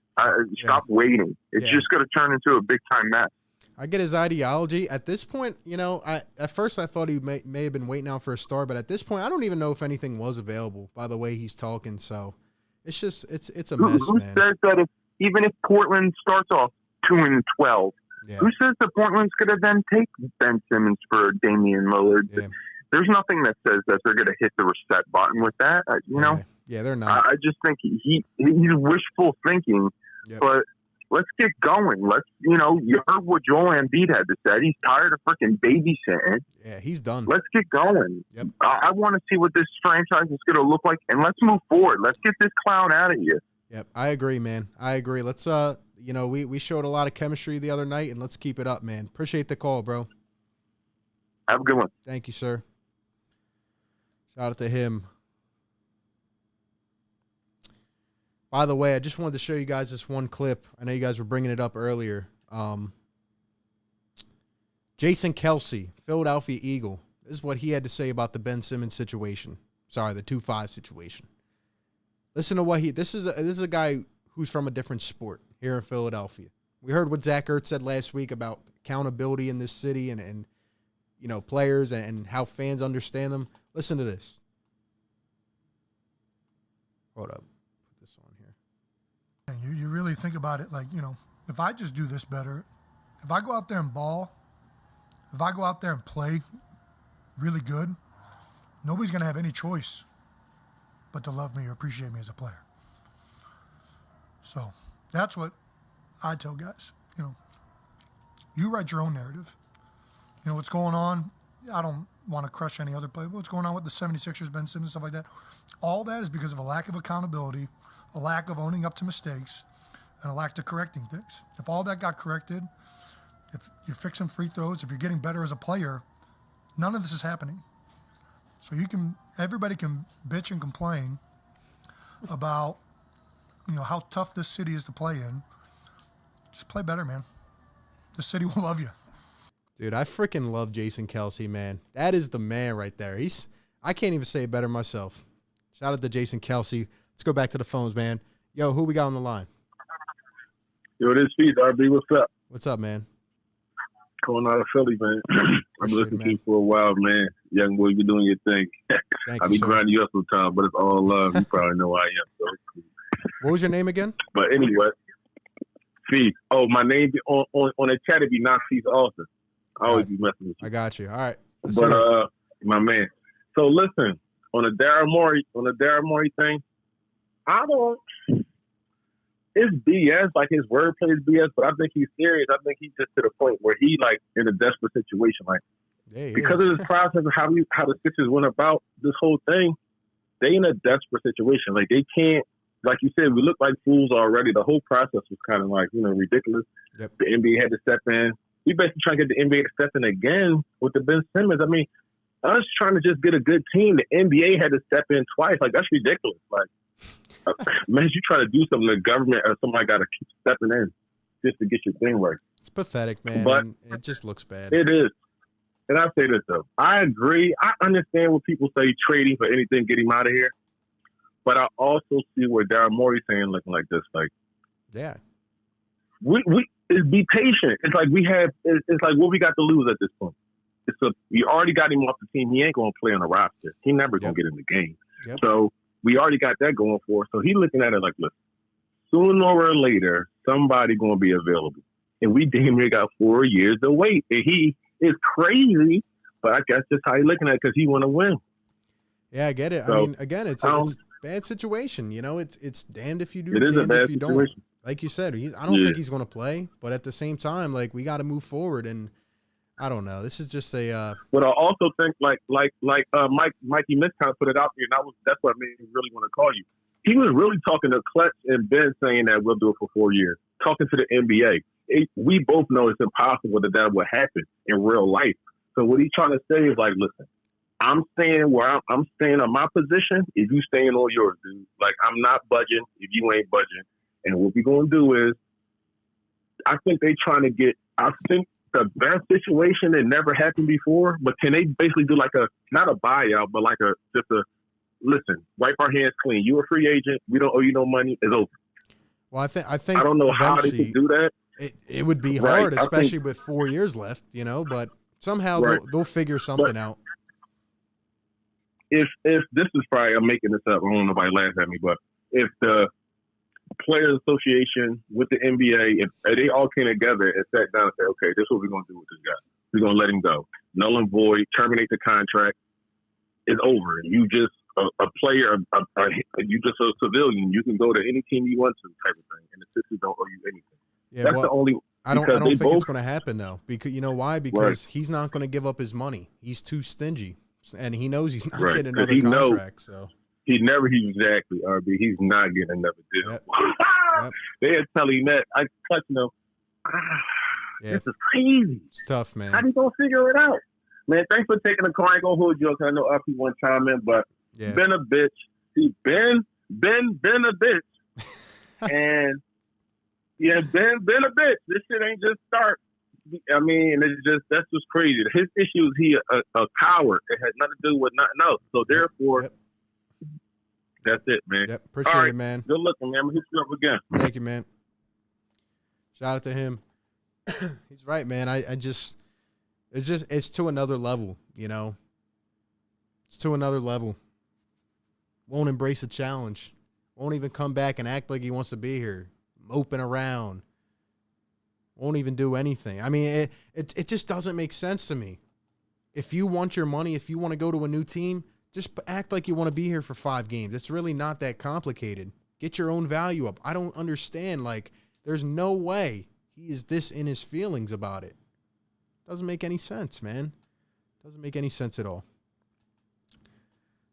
S6: Stop waiting. It's just going to turn into a big-time mess.
S3: I get his ideology. At this point, at first I thought he may have been waiting out for a star, but at this point, I don't even know if anything was available by the way he's talking. So it's just, it's a mess,
S6: Who
S3: man.
S6: says that even if Portland starts off 2-12, who says that Portland's going to then take Ben Simmons for Damian Lillard? Yeah. There's nothing that says that they're going to hit the reset button with that.
S3: Yeah, they're not.
S6: I just think he's wishful thinking, but let's get going. You heard what Joel Embiid had to say. He's tired of freaking babysitting.
S3: Yeah, he's done. Let's
S6: get going.
S3: Yep.
S6: I want to see what this franchise is going to look like, and let's move forward. Let's get this clown out of here.
S3: Yep, I agree, man. I agree. Let's, we showed a lot of chemistry the other night, and let's keep it up, man. Appreciate the call, bro.
S6: Have a good one.
S3: Thank you, sir. Shout out to him. By the way, I just wanted to show you guys this one clip. I know you guys were bringing it up earlier. Jason Kelce, Philadelphia Eagle. This is what he had to say about the Ben Simmons situation. Sorry, the 2-5 situation. Listen to what this is a guy who's from a different sport here in Philadelphia. We heard what Zach Ertz said last week about accountability in this city and players and how fans understand them. Listen to this. Hold up. Put this on here.
S7: And you really think about it like, if I just do this better, if I go out there and ball, if I go out there and play really good, nobody's going to have any choice but to love me or appreciate me as a player. So that's what I tell guys. You write your own narrative. What's going on. I don't want to crush any other player, but what's going on with the 76ers, Ben Simmons, stuff like that. All that is because of a lack of accountability, a lack of owning up to mistakes, and a lack of correcting things. If all that got corrected, if you're fixing free throws, if you're getting better as a player, none of this is happening. So everybody can bitch and complain about, how tough this city is to play in. Just play better, man. The city will love you.
S3: Dude, I freaking love Jason Kelce, man. That is the man right there. I can't even say it better myself. Shout out to Jason Kelce. Let's go back to the phones, man. Yo, who we got on the line?
S8: Yo, this is RB. What's up?
S3: What's up, man?
S8: Calling out of Philly, man. I've been listening to you for a while, man. Young boy, you're doing your thing. I'll be grinding you up sometime, but it's all love. You probably know who I am. So it's cool.
S3: What was your name again?
S8: But anyway, Fee. Oh, my name on the chat would be not Fee's Austin. I always be messing with you.
S3: I got you. All right.
S8: But my man. So listen, on the Daryl Morey thing, it's BS, like his wordplay is BS, but I think he's serious. I think he's just to the point where he like in a desperate situation, like because of this process of how the Sixers went about this whole thing, they in a desperate situation. Like they can't, like you said, we look like fools already. The whole process was kind of like, ridiculous.
S3: Yep.
S8: The NBA had to step in. We basically trying to get the NBA to step in again with the Ben Simmons. I mean, us trying to just get a good team, the NBA had to step in twice. Like, that's ridiculous. Like, man, you try to do something, the government or somebody got to keep stepping in just to get your thing right.
S3: It's pathetic, man.
S8: But
S3: and it just looks bad.
S8: It is. And I say this, though. I agree. I understand when people say trading for anything, get him out of here. But I also see where Daryl Morey's saying looking like this. Like,
S3: yeah.
S8: We be patient. It's like it's like what we got to lose at this point. We already got him off the team. He ain't going to play on the roster. He never going to get in the game.
S3: Yep.
S8: So we already got that going for us. So he looking at it like, look, sooner or later, somebody going to be available. And we damn near got 4 years to wait. And he is crazy, but I guess that's how he looking at it because he want to win.
S3: Yeah, I get it.
S8: So,
S3: I mean, again, it's a bad situation. It's damned if you do,
S8: it is
S3: damned
S8: a bad
S3: if you
S8: situation.
S3: don't. Like you said, I don't think he's going to play, but at the same time, like we got to move forward. And I don't know. This is just a.
S8: But I also think Mikey Missanelli put it out there, and that's what made me really want to call you. He was really talking to Clutch and Ben, saying that we'll do it for 4 years. Talking to the NBA, we both know it's impossible that would happen in real life. So what he's trying to say is like, listen, I'm staying where I'm staying on my position. If you staying on yours, dude, like I'm not budging if you ain't budging. And what we're going to do is, I think they trying to get, I think the best situation that never happened before, but can they basically do like not a buyout, but like listen, wipe our hands clean. You a free agent. We don't owe you no money. It's over.
S3: Well, I think
S8: I don't know how they can do that.
S3: It would be hard, especially with 4 years left, but somehow they'll figure something out.
S8: If this is probably, I'm making this up. I don't know if nobody laughs at me, but if the Players Association with the NBA, if they all came together and sat down and said, okay, this is what we're going to do with this guy. We're going to let him go. Null and void, terminate the contract. It's over. You just a player, you just a civilian. You can go to any team you want to type of thing. And the Sixers don't owe you anything.
S3: Yeah,
S8: that's the only.
S3: I don't think it's going to happen, though. Because you know why? Because he's not going to give up his money. He's too stingy. And he knows he's not getting another contract. So. He's
S8: exactly, RB. He's not getting another deal.
S3: Yep.
S8: They are telling that. I touch them. This is crazy.
S3: It's tough, man.
S8: How do you gonna figure it out? Man, thanks for taking the call. I ain't gonna hold you up. I know RP one time in, but been a bitch. See, been a bitch. And been a bitch. This shit ain't just start. I mean, that's just crazy. His issue is he a coward. It had nothing to do with nothing else. So therefore, that's it, man.
S3: Yep, appreciate it, man.
S8: Good looking, man. I'm gonna hit you up again.
S3: Thank you, man. Shout out to him. He's right, man. It's It's to another level, you know. It's to another level. Won't embrace a challenge. Won't even come back and act like he wants to be here. Moping around. Won't even do anything. I mean, it just doesn't make sense to me. If you want your money, if you want to go to a new team, just act like you want to be here for 5 games. It's really not that complicated. Get your own value up. I don't understand. Like, there's no way he is this in his feelings about it. Doesn't make any sense, man. Doesn't make any sense at all.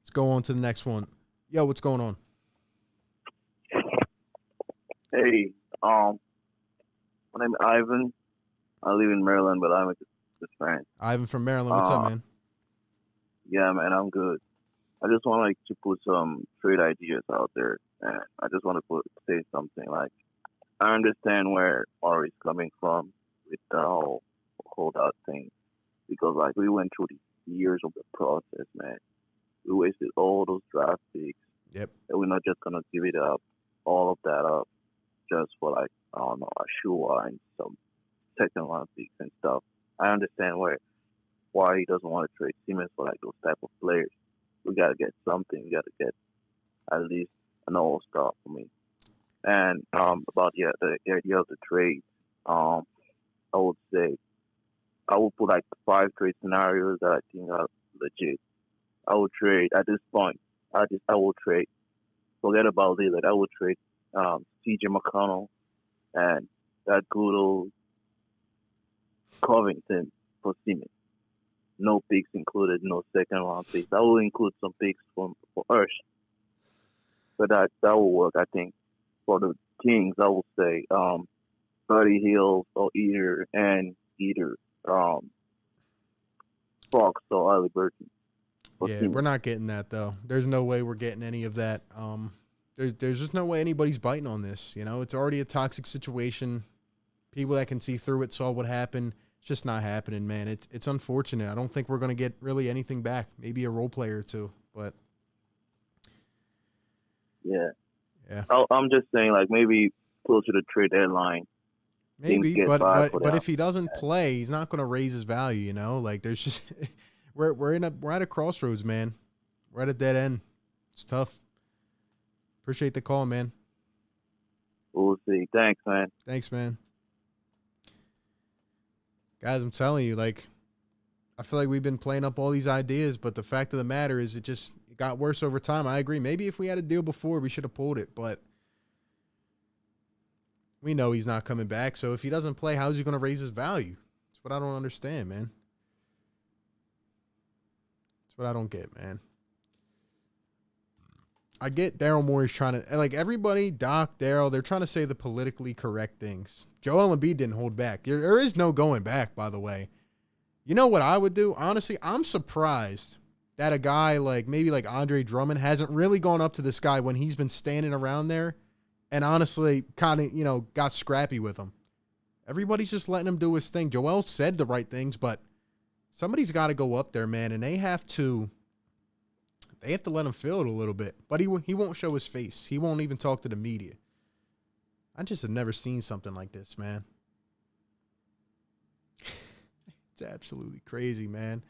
S3: Let's go on to the next one. Yo, what's going on?
S9: Hey, my name is Ivan. I live in Maryland, but I'm a good friend.
S3: Ivan from Maryland. What's up, man?
S9: Yeah, man, I'm good. I just want to put some trade ideas out there, and I just want to say something. Like, I understand where Morey's coming from with the whole holdout thing, because like we went through the years of the process, man. We wasted all those draft picks.
S3: Yep.
S9: And we're not just gonna give it up, all of that up, just for like, I don't know, a shoe and some second round picks and stuff. I understand why he doesn't want to trade Simmons for like those type of players. We gotta get something. We gotta get at least an all-star for me. And about the idea of the trade, I would say I would put like 5 trade scenarios that I think are legit. I would trade at this point. I will trade. Forget about Lillard. I would trade C.J. McConnell and that good old Covington for Simmons. No picks included, no second round picks. I will include some picks for Ursh. But that will work, I think. For the Kings, I will say Buddy Hield or either Fox or Halliburton.
S3: Yeah, we're not getting that though. There's no way we're getting any of that. There's just no way anybody's biting on this. You know, it's already a toxic situation. People that can see through it saw what happened. It's just not happening, man. It's unfortunate. I don't think we're going to get really anything back. Maybe a role player or two, but
S9: yeah.
S3: Yeah.
S9: I'm just saying, like, maybe closer to the trade deadline.
S3: Maybe, but if he doesn't play, he's not going to raise his value. You know, like there's just we're at a crossroads, man. We're at a dead end. It's tough. Appreciate the call, man.
S9: We'll see. Thanks, man.
S3: Thanks, man. Guys, I'm telling you, like, I feel like we've been playing up all these ideas, but the fact of the matter is it got worse over time. I agree. Maybe if we had a deal before, we should have pulled it, but we know he's not coming back. So if he doesn't play, how's he going to raise his value? That's what I don't understand, man. That's what I don't get, man. I get Daryl Morey's trying to, like, everybody, Doc, Daryl, they're trying to say the politically correct things. Joel Embiid didn't hold back. There is no going back, by the way. You know what I would do? Honestly, I'm surprised that a guy like maybe like Andre Drummond hasn't really gone up to this guy when he's been standing around there and honestly kind of, you know, got scrappy with him. Everybody's just letting him do his thing. Joel said the right things, but somebody's got to go up there, man, and they have to let him feel it a little bit. But he won't show his face. He won't even talk to the media. I just have never seen something like this, man. It's absolutely crazy, man.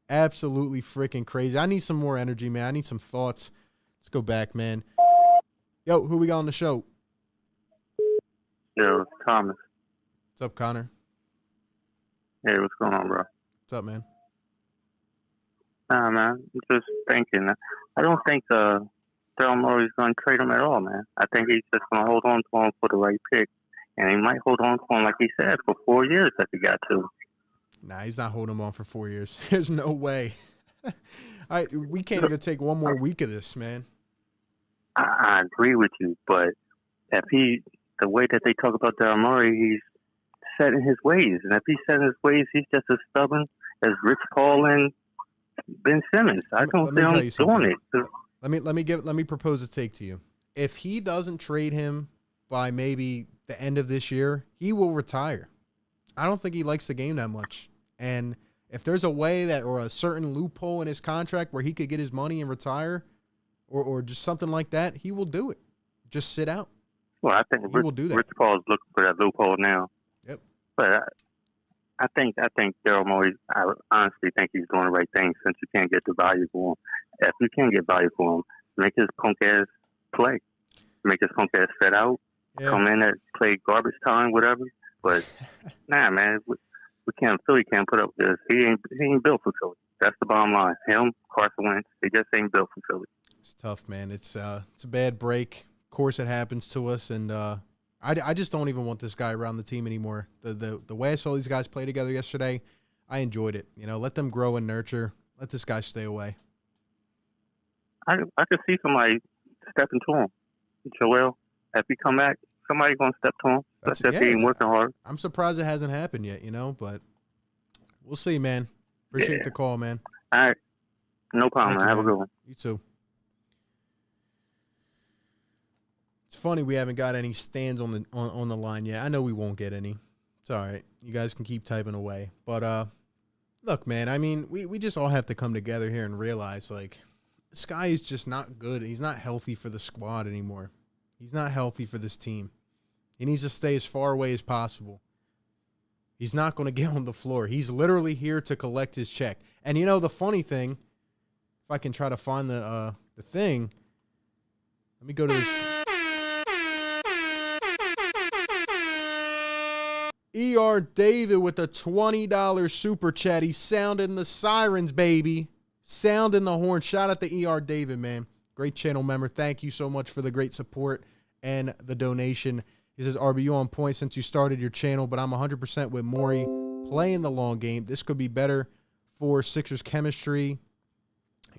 S3: Absolutely freaking crazy. I need some more energy, man. I need some thoughts. Let's go back, man. Yo, who we got on the show?
S10: Yo, it's Thomas.
S3: What's up, Connor?
S10: Hey, what's going on, bro?
S3: What's up, man?
S10: Nah, man. I'm just thinking. I don't think Daryl Morey's going to trade him at all, man. I think he's just going to hold on to him for the right pick. And he might hold on to him, like he said, for 4 years if he got to.
S3: Nah, he's not holding him on for 4 years. There's no way. We can't even take one more week of this, man.
S10: I agree with you, but the way that they talk about Daryl Morey, he's set in his ways. And if he's set in his ways, he's just as stubborn as Rich Paul and Ben Simmons. I don't see him doing it.
S3: Let me propose a take to you. If he doesn't trade him by maybe the end of this year, he will retire. I don't think he likes the game that much. And if there's a way that, or a certain loophole in his contract where he could get his money and retire, or just something like that, he will do it. Just sit out.
S10: Well, I think
S3: he will do that.
S10: Rich Paul's looking for that loophole now.
S3: Yep.
S10: But I think Daryl Morey. I honestly think he's doing the right thing since you can't get the value for him. If you can't get value for him, make his punk ass play. Make his punk ass fit out.
S3: Yeah.
S10: Come in and play garbage time, whatever. But nah, man, we can't. Philly can't put up with this. He ain't built for Philly. That's the bottom line. Him, Carson Wentz, they just ain't built for Philly.
S3: It's tough, man. It's a bad break. Of course, it happens to us, and I just don't even want this guy around the team anymore. The way I saw these guys play together yesterday, I enjoyed it. You know, let them grow and nurture. Let this guy stay away.
S10: I could see somebody stepping to him. Joel, if he come back, somebody gonna step to him. That's if he ain't working hard.
S3: I'm surprised it hasn't happened yet, you know, but we'll see, man. Appreciate the call, man.
S10: All right. No problem, man. Have a good one.
S3: You too. It's funny we haven't got any stands on the line yet. I know we won't get any. It's all right. You guys can keep typing away. But look, man, I mean, we just all have to come together here and realize, like, this guy is just not good. He's not healthy for the squad anymore. He's not healthy for this team. He needs to stay as far away as possible. He's not going to get on the floor. He's literally here to collect his check. And, you know, the funny thing, if I can try to find the thing, let me go to this. E.R. David with a $20 super chat. He's sounding the sirens, baby. Sounding the horn. Shout out to E.R. David, man. Great channel member. Thank you so much for the great support and the donation. He says, RBU on point since you started your channel, but I'm 100% with Morey playing the long game. This could be better for Sixers chemistry.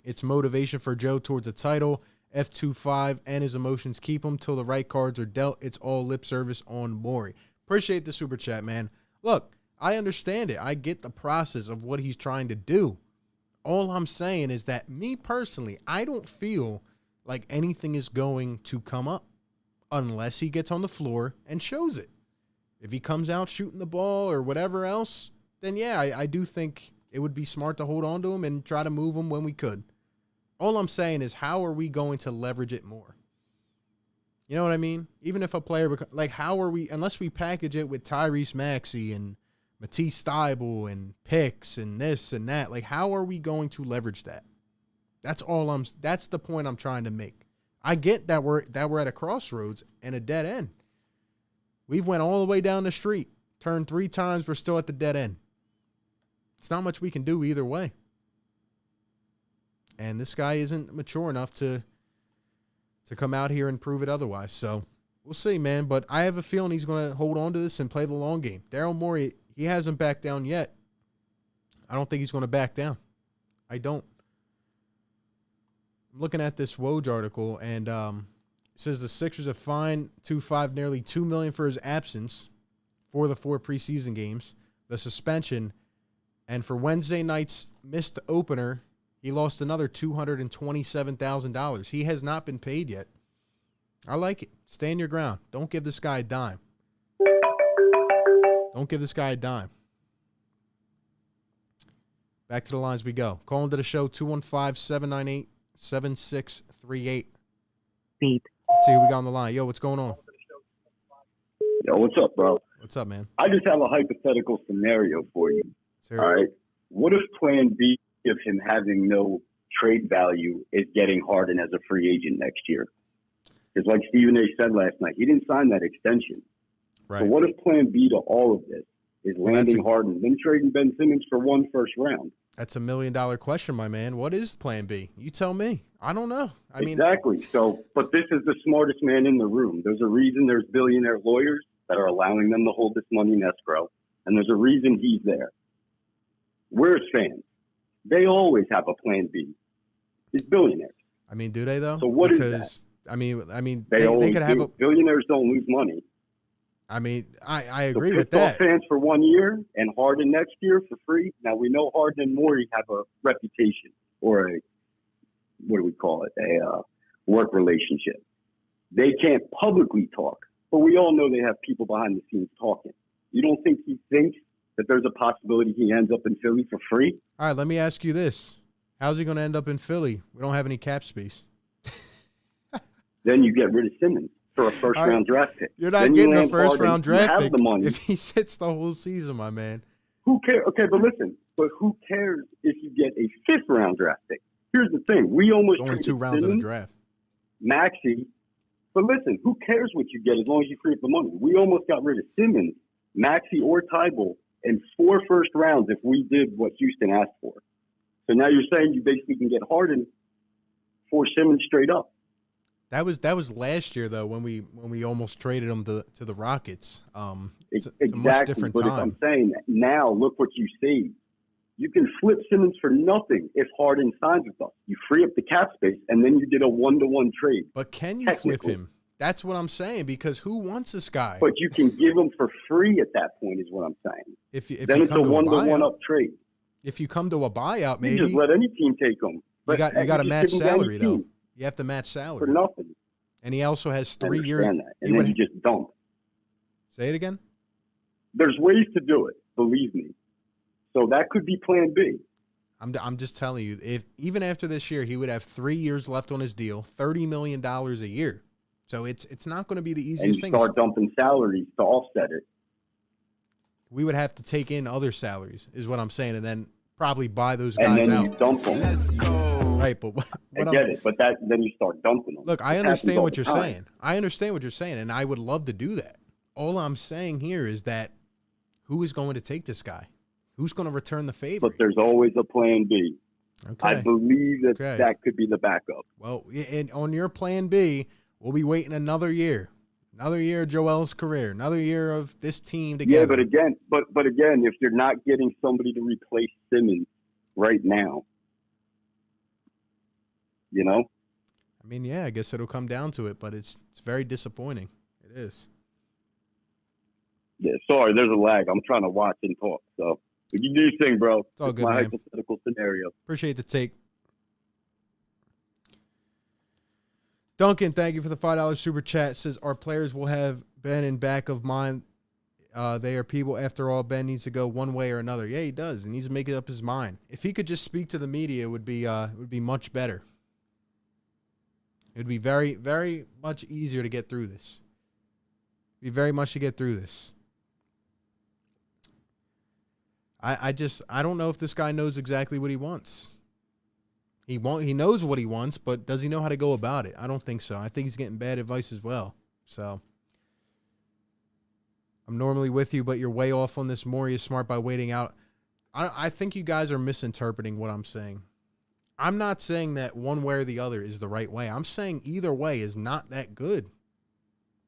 S3: It's motivation for Joe towards a title. F25 and his emotions keep him till the right cards are dealt. It's all lip service on Morey. Appreciate the super chat, man. Look, I understand it. I get the process of what he's trying to do. All I'm saying is that me personally, I don't feel like anything is going to come up unless he gets on the floor and shows it. If he comes out shooting the ball or whatever else, then yeah, I do think it would be smart to hold on to him and try to move him when we could. All I'm saying is, how are we going to leverage it more? You know what I mean? Even if a player, like, how are we, unless we package it with Tyrese Maxey and Matisse Thybulle and picks and this and that, like, how are we going to leverage that? That's the point I'm trying to make. I get that we're at a crossroads and a dead end. We've went all the way down the street, turned 3 times, we're still at the dead end. It's not much we can do either way. And this guy isn't mature enough to come out here and prove it otherwise. So we'll see, man. But I have a feeling he's going to hold on to this and play the long game. Daryl Morey, he hasn't backed down yet. I don't think he's going to back down. I don't. I'm looking at this Woj article, and it says the Sixers have fined 2-5 nearly $2 million for his absence for the 4 preseason games, the suspension, and for Wednesday night's missed opener, he lost another $227,000. He has not been paid yet. I like it. Stand your ground. Don't give this guy a dime. Don't give this guy a dime. Back to the lines we go. Call into the show, 215-798-7638. Let's see who we got on the line. Yo, what's going on?
S11: Yo, what's up, bro?
S3: What's up, man?
S11: I just have a hypothetical scenario for you.
S3: All
S11: right. What if plan B of him having no trade value is getting Harden as a free agent next year? Because like Stephen A. said last night, he didn't sign that extension.
S3: Right.
S11: So what if plan B to all of this is landing Harden, then trading Ben Simmons for 1 first round?
S3: That's $1 million question, my man. What is plan B? You tell me. I don't know. I mean,
S11: exactly. So, but this is the smartest man in the room. There's a reason there's billionaire lawyers that are allowing them to hold this money in escrow, and there's a reason he's there. We're fans. They always have a plan B. It's billionaires.
S3: I mean, do they though?
S11: So what is that?
S3: I mean,
S11: they
S3: could have a
S11: billionaires don't lose money.
S3: I mean, I agree
S11: so
S3: with that.
S11: Fans for 1 year and Harden next year for free. Now we know Harden and Morey have a reputation or a what do we call it? A work relationship. They can't publicly talk, but we all know they have people behind the scenes talking. You don't think he thinks that there's a possibility he ends up in Philly for free?
S3: All right, let me ask you this. How's he going to end up in Philly? We don't have any cap space.
S11: Then you get rid of Simmons for a first-round draft pick.
S3: You're not
S11: then
S3: getting a first-round draft pick
S11: the money.
S3: if he sits the whole season, my man.
S11: Who cares? Okay, but listen. But who cares if you get a 5th-round draft pick? Here's the thing. We almost
S3: Only
S11: traded
S3: 2 rounds of the
S11: Simmons,
S3: draft.
S11: Maxey. But listen, who cares what you get as long as you free up the money? We almost got rid of Simmons, Maxey, or Tybalt in 4 first rounds if we did what Houston asked for. So now you're saying you basically can get Harden for Simmons straight up.
S3: That was last year though when we almost traded him to the Rockets. It's
S11: Exactly,
S3: a much different
S11: but
S3: time.
S11: if I'm saying that now, look what you see. You can flip Simmons for nothing if Harden signs with us. You free up the cap space, and then you get a 1-to-1 trade.
S3: But can you flip him? That's what I'm saying, because who wants this guy?
S11: But you can give him for free at that point is what I'm saying.
S3: If
S11: then
S3: you
S11: it's a
S3: come to
S11: 1-to-1 up trade.
S3: If you come to a buyout, maybe.
S11: You just let any team take him.
S3: You got to match
S11: give him to any
S3: salary, though.
S11: team
S3: You have to match salary.
S11: for nothing.
S3: And he also has 3 years.
S11: That. And then you just dump.
S3: Say it again?
S11: There's ways to do it, believe me. So that could be plan B.
S3: I'm just telling you, if even after this year, he would have 3 years left on his deal, $30 million a year. So it's not going to be the easiest thing.
S11: And you start dumping salaries to offset it.
S3: We would have to take in other salaries, is what I'm saying, and then probably buy those guys out.
S11: And then you dump them.
S3: Let's go. Right, but
S11: I get it, but then you start dumping them.
S3: Look, I understand what you're saying. I understand what you're saying, and I would love to do that. All I'm saying here is that who is going to take this guy? Who's going to return the favor?
S11: But there's always a plan B.
S3: Okay.
S11: I believe that that could be the backup.
S3: Well, and on your plan B, we'll be waiting another year. Another year of Joel's career. Another year of this team together.
S11: Yeah, but again, if you're not getting somebody to replace Simmons right now, you know?
S3: I mean, yeah, I guess it'll come down to it, but it's very disappointing. It is.
S11: Yeah, sorry, there's a lag. I'm trying to watch and talk, so. But you do your thing, bro.
S3: It's all good,
S11: my
S3: man.
S11: hypothetical scenario.
S3: Appreciate the take. Duncan, thank you for the $5 super chat. Says our players will have Ben in back of mind. They are people. After all, Ben needs to go one way or another. Yeah, he does. He needs to make up his mind. If he could just speak to the media, it would be much better. It would be very, very much easier to get through this. It'd be very much to get through this. I don't know if this guy knows exactly what he wants. He knows what he wants, but does he know how to go about it? I don't think so. I think he's getting bad advice as well. So I'm normally with you, but you're way off on this. Morey is smart by waiting out. I think you guys are misinterpreting what I'm saying. I'm not saying that one way or the other is the right way. I'm saying either way is not that good.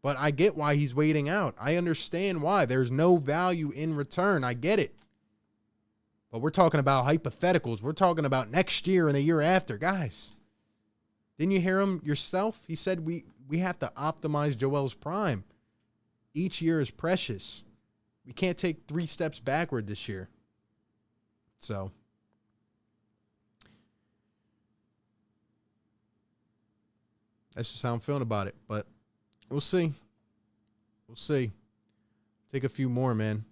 S3: But I get why he's waiting out. I understand why. There's no value in return. I get it. But we're talking about hypotheticals. We're talking about next year and the year after. Guys, didn't you hear him yourself? He said we have to optimize Joel's prime. Each year is precious. We can't take 3 steps backward this year. So that's just how I'm feeling about it. But we'll see. We'll see. Take a few more, man.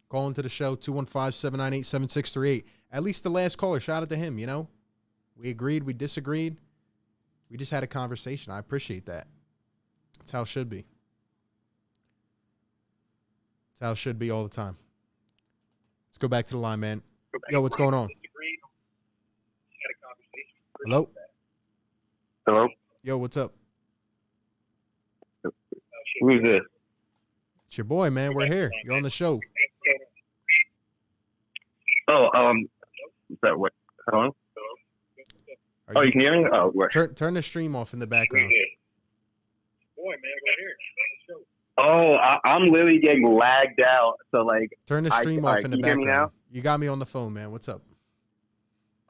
S3: Call into the show, 215-798-7638. At least the last caller, shout out to him, you know. We agreed, we disagreed. We just had a conversation. I appreciate that. That's how it should be. That's how it should be all the time. Let's go back to the line, man. Yo, what's going on? Hello?
S6: Hello?
S3: Yo, what's up?
S6: Who's this?
S3: It's your boy, man. We're here. You're on the show.
S6: Oh, is that what? Hello? Oh, you can hear me? Oh, where?
S3: Turn the stream off in the background.
S5: Boy, man, we're here.
S6: Oh, I'm literally getting lagged out. So, like,
S3: turn the stream off in the
S6: can you hear me
S3: background.
S6: now?
S3: You got me on the phone, man. What's up?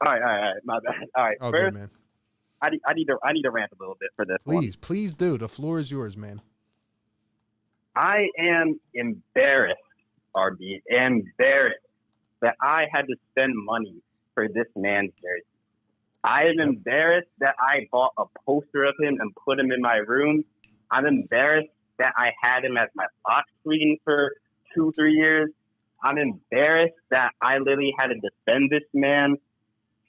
S6: All right. My bad. All right.
S3: Oh,
S6: First,
S3: good, man.
S6: I need to rant a little bit for this one.
S3: Please do. The floor is yours, man.
S6: I am embarrassed, RB, embarrassed that I had to spend money for this man's jersey. I am embarrassed that I bought a poster of him and put him in my room. I'm embarrassed that I had him as my lock screen for 2-3 years. I'm embarrassed that I literally had to defend this man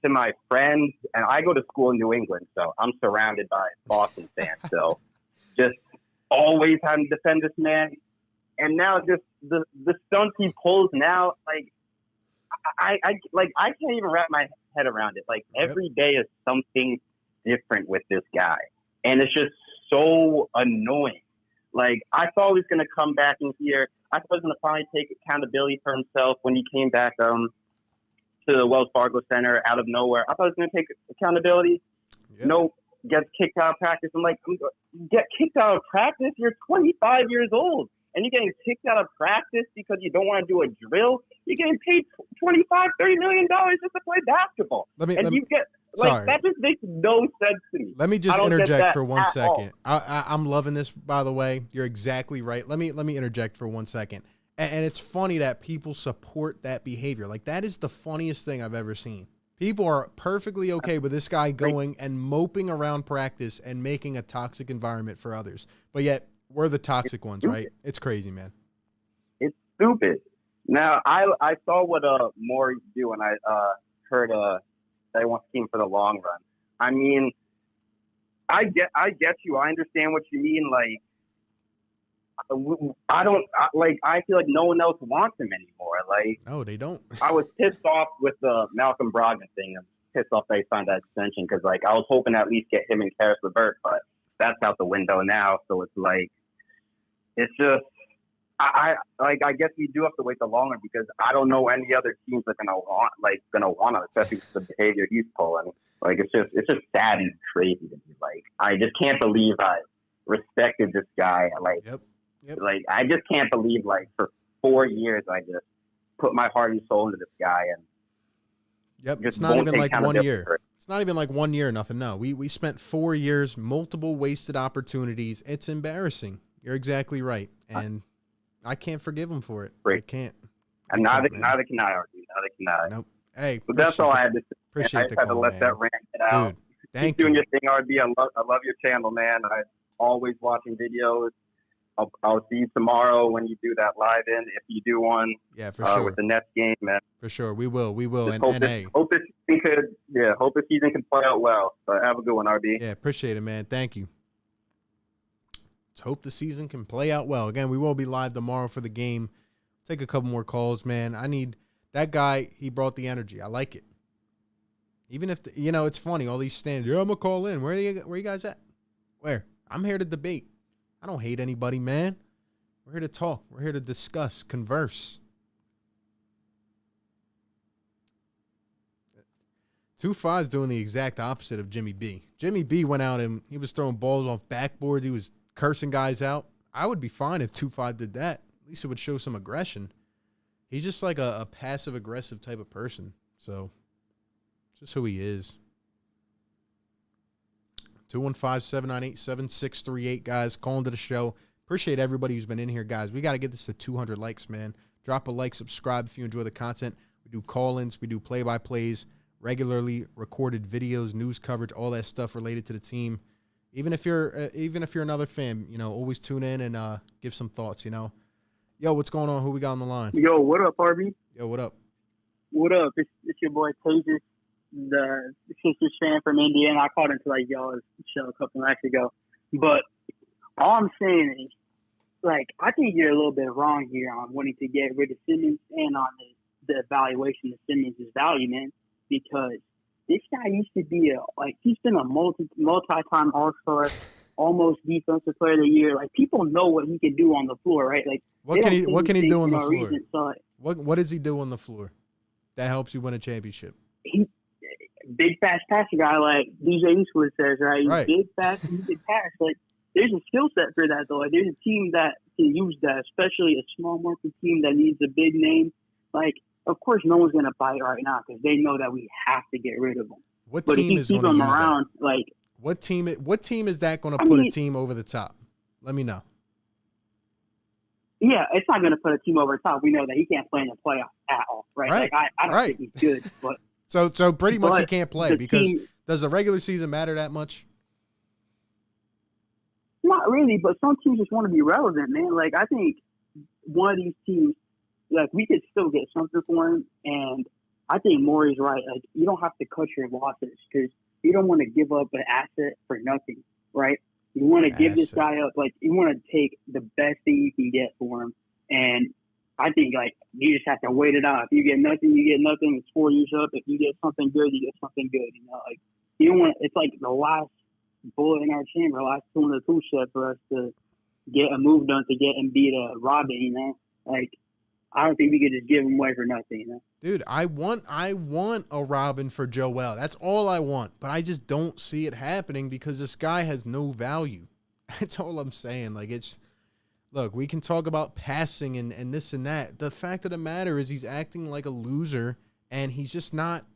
S6: to my friends. And I go to school in New England, so I'm surrounded by Boston fans. So just always having to defend this man. And now just the stunts he pulls now, like,
S12: I can't even wrap my head around it. Like every day is something different with this guy, and it's just so annoying. Like I thought he was gonna come back in here. I thought he was gonna finally take accountability for himself when he came back to the Wells Fargo Center out of nowhere. I thought he was gonna take accountability.
S3: Yep.
S12: Nope, gets kicked out of practice. I'm like, get kicked out of practice? You're 25 years old. And you're getting kicked out of practice because you don't want to do a drill. You're getting paid $25-30 million just to play basketball. That just makes no sense to me.
S3: Let me just interject for 1 second. I'm loving this, by the way. You're exactly right. Let me interject for 1 second. And it's funny that people support that behavior. Like, that is the funniest thing I've ever seen. People are perfectly okay with this guy going and moping around practice and making a toxic environment for others. But yet, we're the toxic ones, right? It's crazy, man.
S12: It's stupid. Now, I saw what Morey do, and I heard that he wants to team for the long run. I mean, I get you. I understand what you mean. Like, I feel like no one else wants him anymore. Like,
S3: no, they don't.
S12: I was pissed off with the Malcolm Brogdon thing. I'm pissed off they signed that extension because, like, I was hoping to at least get him and Karis LeVert, but that's out the window now. So it's like, it's just, I guess we do have to wait the longer because I don't know any other teams that gonna want to, especially with the behavior he's pulling. Like, it's just sad and crazy to me. Like, I just can't believe I respected this guy. Like,
S3: Yep.
S12: Like, I just can't believe, like, for 4 years I just put my heart and soul into this guy and
S3: it's not even like 1 year. It's not even like 1 year, nothing. No, we spent 4 years, multiple wasted opportunities. It's embarrassing. You're exactly right, and I can't forgive him for it. I can't.
S12: And neither can I, argue. Neither can I.
S3: Nope. Hey,
S12: but that's all I had to say.
S3: Appreciate the
S12: call, I had to let that rant get out.
S3: Dude, thank
S12: Keep doing your thing, RB. I love your channel, man. I'm always watching videos. I'll see you tomorrow when you do that live in, if you do one.
S3: Yeah, for sure.
S12: With the Nets game, man.
S3: For sure, we will. And
S12: hope this season can play out well. But have a good one, RB.
S3: Yeah, appreciate it, man. Thank you. Let's hope the season can play out well. Again, we will be live tomorrow for the game. Take a couple more calls, man. I need that guy. He brought the energy. I like it. Even if it's funny. All these stands. Yeah, I'm gonna call in. Where you guys at? Where? I'm here to debate. I don't hate anybody, man. We're here to talk. We're here to discuss, converse. 2-5's doing the exact opposite of Jimmy B. Jimmy B went out and he was throwing balls off backboards. He was cursing guys out. I would be fine if 2-5 did that. At least it would show some aggression. He's just like a passive-aggressive type of person. So, just who he is. 215-798-7638, guys. Call into the show. Appreciate everybody who's been in here, guys. We got to get this to 200 likes, man. Drop a like, subscribe if you enjoy the content. We do call-ins. We do play-by-plays, regularly recorded videos, news coverage, all that stuff related to the team. Even if you're another fan, always tune in and give some thoughts, Yo, what's going on? Who we got on the line?
S13: Yo, what up, RB?
S3: Yo, what up?
S13: What up? It's your boy Tejas, the Sixers fan from Indiana. I called into y'all's show a couple nights ago. But all I'm saying is, I think you're a little bit wrong here on wanting to get rid of Simmons and on the evaluation of Simmons' value, man. Because this guy used to be he's been a multi-time All-Star, almost defensive player of the year. People know what he can do on the floor, right?
S3: What can he do on the floor? What does he do on the floor that helps you win a championship?
S13: Big fast passer guy, like DJ Eastwood says, right? He's big fast, he can pass. There's a skill set for that, though. There's a team that can use that, especially a small market team that needs a big name. Of course, no one's going to buy it right now because they know that we have to get rid of him.
S3: What team is going to use
S13: around,
S3: that? What team is that going to put a team over the top? Let me know.
S13: Yeah, it's not going to put a team over the top. We know that he can't play in the playoffs at all, right? I don't think he's good, but
S3: so pretty much he can't play because does the regular season matter that much?
S13: Not really, but some teams just want to be relevant, man. I think one of these teams, we could still get something for him, and I think Morey's right. You don't have to cut your losses because you don't want to give up an asset for nothing, right? You want to give this guy up. You want to take the best thing you can get for him, and I think like you just have to wait it out. If you get nothing, you get nothing. It's 4 years up. If you get something good, you get something good. You know, like you don't want. It's like the last bullet in our chamber, last tool in the tool shed for us to get a move done to get Embiid a Robin. You know, like I don't think we could just give him away for nothing. You know,
S3: dude, I want a Robin for Joel. That's all I want, but I just don't see it happening because this guy has no value. That's all I'm saying. Like it's. Look, we can talk about passing and this and that. The fact of the matter is he's acting like a loser, and he's just not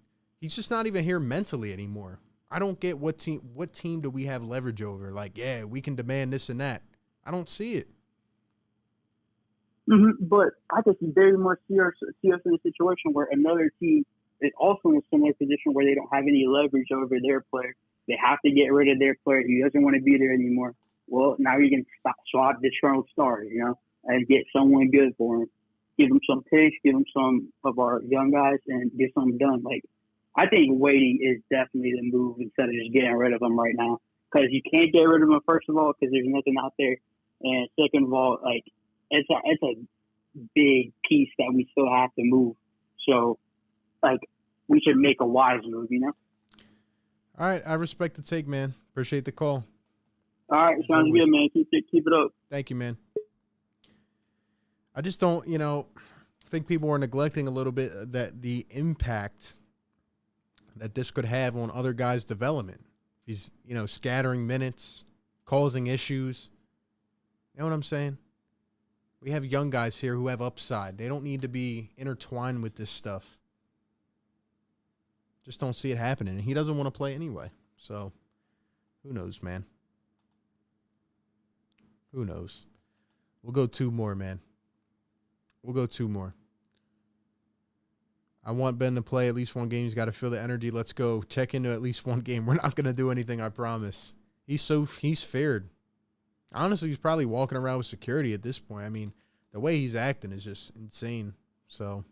S3: even here mentally anymore. I don't get what team do we have leverage over? Like, yeah, we can demand this and that. I don't see it.
S13: But I just very much see us in a situation where another team is also in a similar position where they don't have any leverage over their player. They have to get rid of their player. He doesn't want to be there anymore. Well, now you can swap this disgruntled star, you know, and get someone good for him. Give him some picks, give him some of our young guys, and get something done. Like, I think waiting is definitely the move instead of just getting rid of him right now. Because you can't get rid of him, first of all, because there's nothing out there. And second of all, like, it's a big piece that we still have to move. So, like, we should make a wise move, you know?
S3: All right. I respect the take, man. Appreciate the call.
S13: All right, sounds good, man. Keep it up.
S3: Thank you, man. I just don't, think people are neglecting a little bit that the impact that this could have on other guys' development. He's, scattering minutes, causing issues. You know what I'm saying? We have young guys here who have upside. They don't need to be intertwined with this stuff. Just don't see it happening. And he doesn't want to play anyway. So, who knows, man? Who knows? We'll go two more, man. We'll go two more. I want Ben to play at least one game. He's got to feel the energy. Let's go. Check into at least one game. We're not going to do anything, I promise. He's feared. Honestly, he's probably walking around with security at this point. I mean, the way he's acting is just insane. So,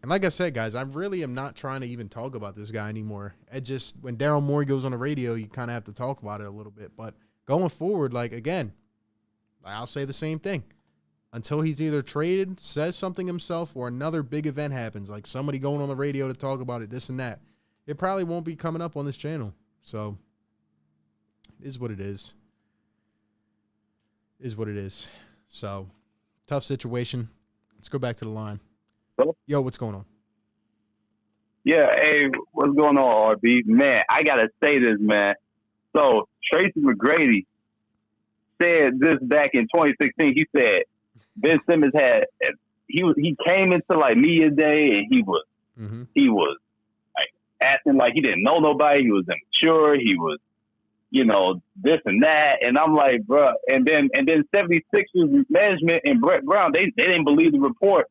S3: and like I said, guys, I really am not trying to even talk about this guy anymore. It just, when Daryl Morey goes on the radio, you kind of have to talk about it a little bit. But going forward, like, again, I'll say the same thing. Until he's either traded, says something himself, or another big event happens, like somebody going on the radio to talk about it, this and that, it probably won't be coming up on this channel. So, it is what it is. It is what it is. So, tough situation. Let's go back to the line. Yo, what's going on?
S8: Yeah, hey, what's going on, RB? Man, I got to say this, man. So, Tracy McGrady said this back in 2016. He said Ben Simmons he came into, like, media day, and he was like, acting like he didn't know nobody. He was immature. He was, this and that. And I'm like, bro. And then 76ers management and Brett Brown, they didn't believe the report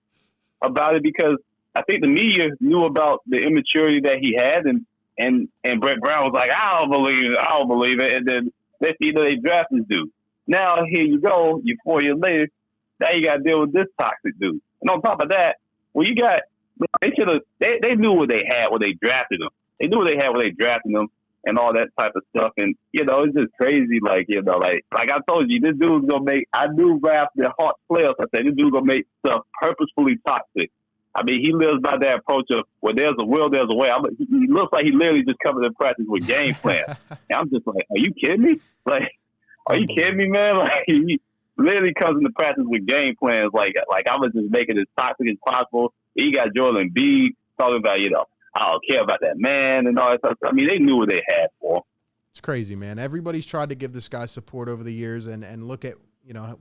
S8: about it because I think the media knew about the immaturity that he had, and Brett Brown was like, I don't believe it. And then they draft this dude. Now here you go, you 4 years later, now you got to deal with this toxic dude. And on top of that, they knew what they had when they drafted him. They knew what they had when they drafted him and all that type of stuff. And it's just crazy. Like I told you, this dude's gonna make. I knew after the Hawks playoffs, I said this dude's gonna make stuff purposefully toxic. I mean, he lives by that approach of where there's a will, there's a way. He looks like he literally just comes to practice with game plans. And I'm just like, are you kidding me? Like, are you kidding me, man? Like, he literally comes into practice with game plans. Like I was just making it as toxic as possible. He got Joel Embiid talking about, I don't care about that man and all that stuff. I mean, they knew what they had for.
S3: It's crazy, man. Everybody's tried to give this guy support over the years and look at,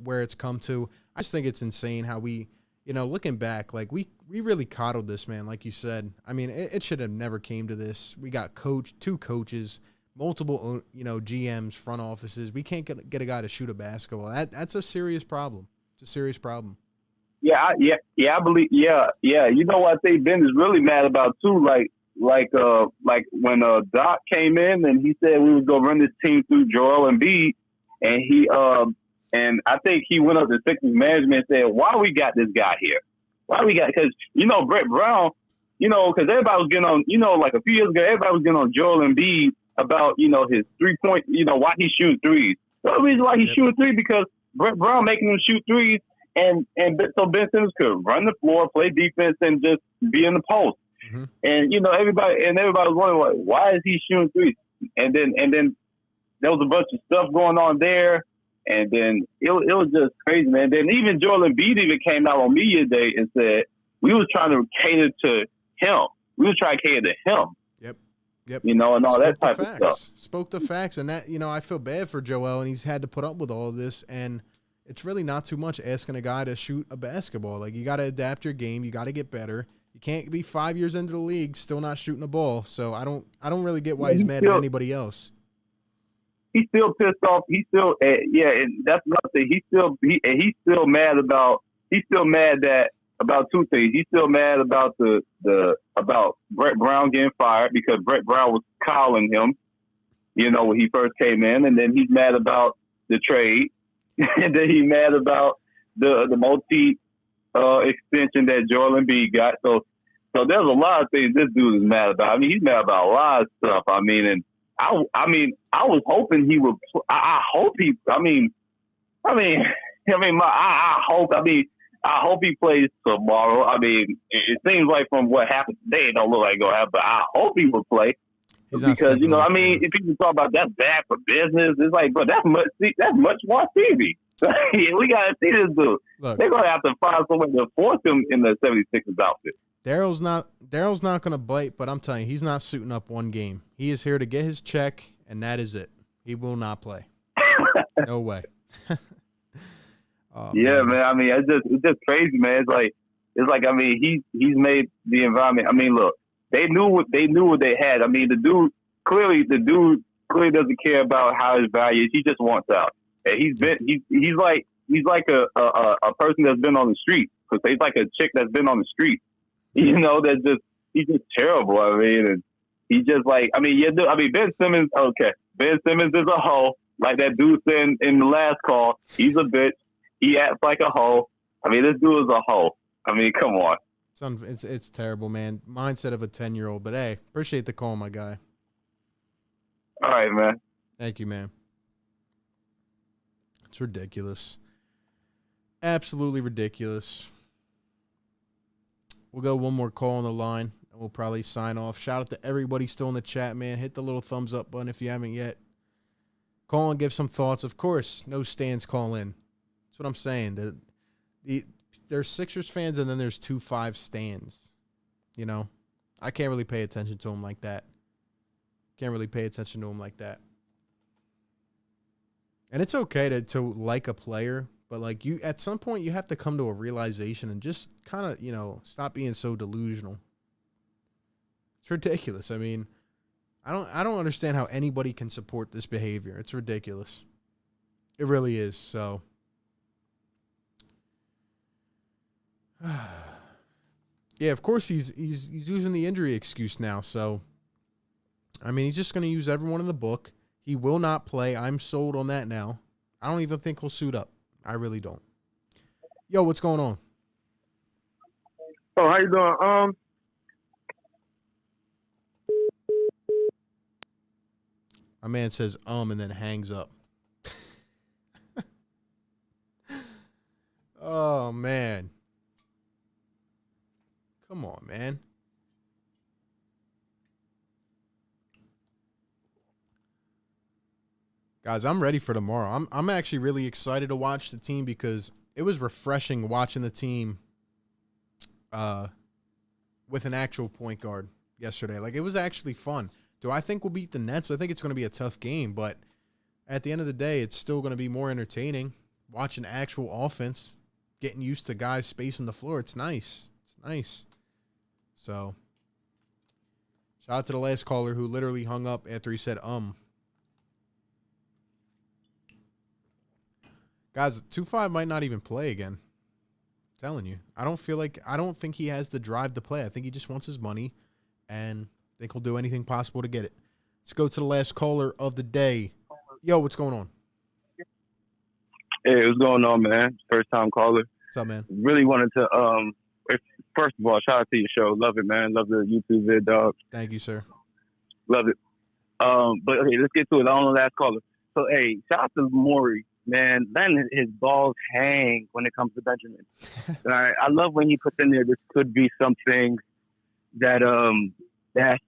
S3: where it's come to. I just think it's insane how we, looking back, like we really coddled this man, like you said. I mean, it should have never came to this. We got two coaches, multiple, GMs, front offices. We can't get a guy to shoot a basketball. That's a serious problem. It's a serious problem.
S8: I believe. You know what I think Ben is really mad about too. Like when Doc came in and he said we was gonna run this team through Joel Embiid, and and I think he went up to Sixers management and said, "Why we got this guy here? Why we got?" Because Brett Brown, because everybody was getting on, like a few years ago, everybody was getting on Joel Embiid about his 3-point, why he shoots threes. The only reason why he's shooting three because Brett Brown making him shoot threes, and so Ben Simmons could run the floor, play defense, and just be in the post.
S3: Mm-hmm.
S8: And everybody was wondering why is he shooting threes? And then there was a bunch of stuff going on there, and then it was just crazy, man. Then even Joel Embiid even came out on media day and said we was trying to cater to him. We was trying to cater to him.
S3: Yep.
S8: And all that type of stuff.
S3: Spoke the facts, and that I feel bad for Joel, and he's had to put up with all of this, and it's really not too much asking a guy to shoot a basketball. Like, you got to adapt your game, you got to get better. You can't be 5 years into the league still not shooting a ball. So I don't really get why he's mad at anybody else.
S8: He's still pissed off. He's still and that's another thing. He's still mad about about two things. He's still mad about about Brett Brown getting fired because Brett Brown was calling him, when he first came in, and then he's mad about the trade, and then he's mad about the multi extension that Joel Embiid got. So there's a lot of things this dude is mad about. I mean, he's mad about a lot of stuff. I mean, and I was hoping he would. I hope he. I hope he plays tomorrow. I mean, it seems like from what happened today, it don't look like it's gonna happen. But I hope he will play because if people talk about that's bad for business, it's like, but that's much more TV. We gotta see this dude.
S3: Look,
S8: they're gonna have to find someone to force him in the 76ers outfit.
S3: Daryl's not gonna bite, but I'm telling you, he's not suiting up one game. He is here to get his check, and that is it. He will not play. No way.
S8: Man. I mean, it's just crazy, man. It's like I mean, he's made the environment. I mean, look, they knew what they had. I mean, the dude clearly doesn't care about how his value is. He just wants out. And he's like a person that's been on the street, because he's like a chick that's been on the street. He's just terrible. I mean, and he just like, I mean, Ben Simmons. Okay, Ben Simmons is a hoe. Like that dude said in the last call, he's a bitch. He acts like a hoe. I mean, this dude is a hoe. I mean, come on.
S3: It's terrible, man. Mindset of a 10-year-old. But hey, appreciate the call, my guy.
S8: All right, man.
S3: Thank you, man. It's ridiculous. Absolutely ridiculous. We'll go one more call on the line, and we'll probably sign off. Shout out to everybody still in the chat, man. Hit the little thumbs up button if you haven't yet. Call and give some thoughts. Of course, no stands call in. That's what I'm saying. There's Sixers fans, and then there's 2-5 stands. I can't really pay attention to them like that. And it's okay to like a player, but like at some point you have to come to a realization and just kind of, stop being so delusional. It's ridiculous. I mean, I don't understand how anybody can support this behavior. It's ridiculous. It really is. So yeah, of course he's using the injury excuse now. So I mean, he's just going to use everyone in the book. He will not play. I'm sold on that now. I don't even think he'll suit up. I really don't. Yo, what's going on?
S8: Oh, how you doing?
S3: My man says and then hangs up. Oh, man. Come on, man. Guys, I'm ready for tomorrow. I'm actually really excited to watch the team because it was refreshing watching the team with an actual point guard yesterday. Like, it was actually fun. Do I think we'll beat the Nets? I think it's going to be a tough game, but at the end of the day, it's still going to be more entertaining. Watching actual offense, getting used to guys spacing the floor. It's nice. So, shout out to the last caller who literally hung up after he said Guys, 2-5 might not even play again. I'm telling you. I don't think he has the drive to play. I think he just wants his money, and I think he'll do anything possible to get it. Let's go to the last caller of the day. Yo, what's going on?
S8: Hey, what's going on, man? First time caller.
S3: What's up, man?
S8: Really wanted to first of all, shout out to your show. Love it, man. Love the YouTube vid, dog.
S3: Thank you, sir.
S8: Love it. But okay, let's get to it. I'm on the last caller.
S12: So, hey, shout out to Morey, man. Letting his balls hang when it comes to Benjamin. I love when he puts in there, this could be something that that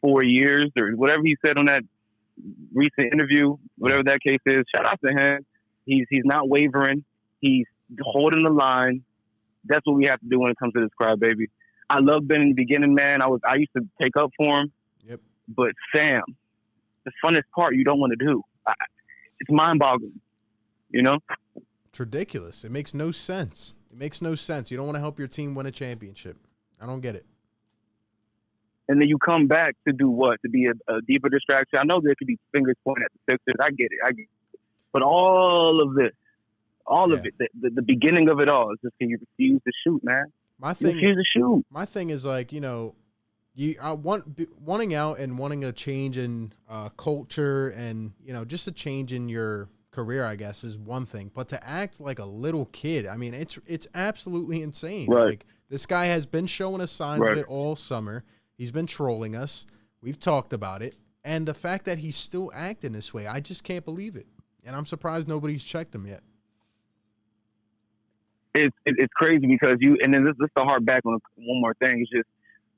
S12: 4 years or whatever he said on that recent interview, whatever that case is. Shout out to him. He's not wavering. He's holding the line. That's what we have to do when it comes to this crybaby. I love Ben in the beginning, man. I used to take up for him.
S3: Yep.
S12: But Sam, the funnest part you don't want to do. It's mind-boggling, you know?
S3: It's ridiculous. It makes no sense. It makes no sense. You don't want to help your team win a championship. I don't get it.
S12: And then you come back to do what? To be a deeper distraction. I know there could be fingers pointed at the Sixers. I get it. But all of this, of it, the beginning of it all is just you refuse to shoot, man.
S3: My thing,
S12: refuse to shoot.
S3: My thing is like, wanting out and wanting a change in culture and, just a change in your career, I guess, is one thing. But to act like a little kid, I mean, it's absolutely insane.
S12: Right.
S3: Like, this guy has been showing us signs of it all summer. He's been trolling us. We've talked about it. And the fact that he's still acting this way, I just can't believe it. And I'm surprised nobody's checked him yet.
S12: It's crazy because and then this is the hard back on one more thing. It's just,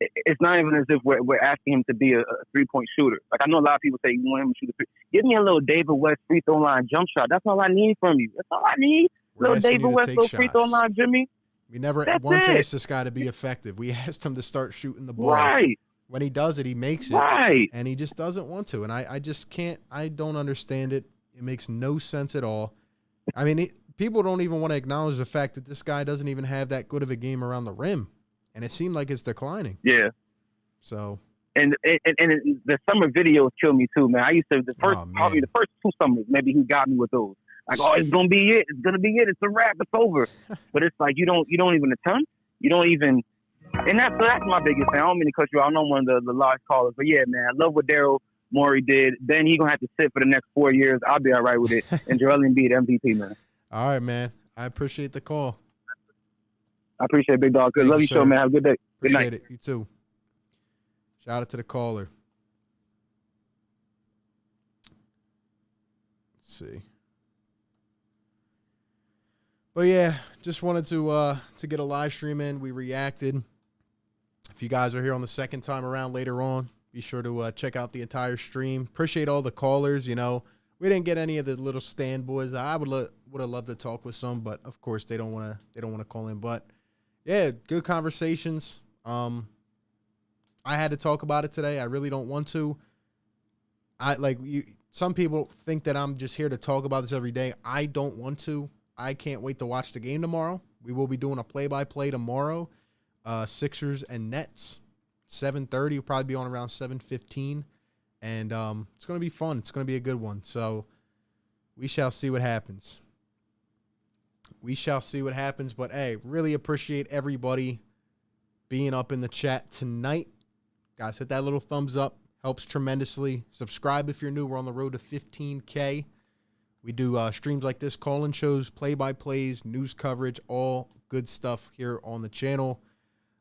S12: it's not even as if we're asking him to be a 3-point shooter. Like, I know a lot of people say you want him to shoot a 3. Give me a little David West free throw line jump shot. That's all I need from you. That's all I need. Little David West little free throw line, Jimmy.
S3: We never once asked this guy to be effective. We asked him to start shooting the ball.
S12: Right.
S3: When he does it, he makes it.
S12: Right.
S3: And he just doesn't want to. And I just can't. I don't understand it. It makes no sense at all. I mean, people don't even want to acknowledge the fact that this guy doesn't even have that good of a game around the rim. And it seemed like it's declining.
S12: Yeah.
S3: So.
S12: And the summer videos kill me too, man. I used to, probably the first 2 summers, maybe he got me with those. Like, oh, it's gonna be it. It's gonna be it. It's a wrap. It's over. But it's like you don't even attempt. You don't even. And that's my biggest thing. I don't mean to cut you out. I know I'm one of the large callers, but yeah, man, I love what Daryl Morey did. Then he's gonna have to sit for the next 4 years. I'll be all right with it. And Joel Embiid MVP, man.
S3: All right, man. I appreciate the call.
S12: I appreciate it, big dog. Good. Love you, show, man. Have a good day. Good night.
S3: Appreciate it. You too. Shout out to the caller. Let's see. But yeah, just wanted to get a live stream in. We reacted. If you guys are here on the second time around later on, be sure to check out the entire stream. Appreciate all the callers. We didn't get any of the little stand boys. I would have loved to talk with some, but of course they don't want to call in. But yeah, good conversations. I had to talk about it today. I really don't want to. Some people think that I'm just here to talk about this every day. I don't want to. I can't wait to watch the game tomorrow. We will be doing a play-by-play tomorrow. Sixers and Nets, 7:30. We'll probably be on around 7:15. And it's going to be fun. It's going to be a good one. So we shall see what happens. But, hey, really appreciate everybody being up in the chat tonight. Guys, hit that little thumbs up. Helps tremendously. Subscribe if you're new. We're on the road to 15K. We do streams like this, call-in shows, play-by-plays, news coverage, all good stuff here on the channel.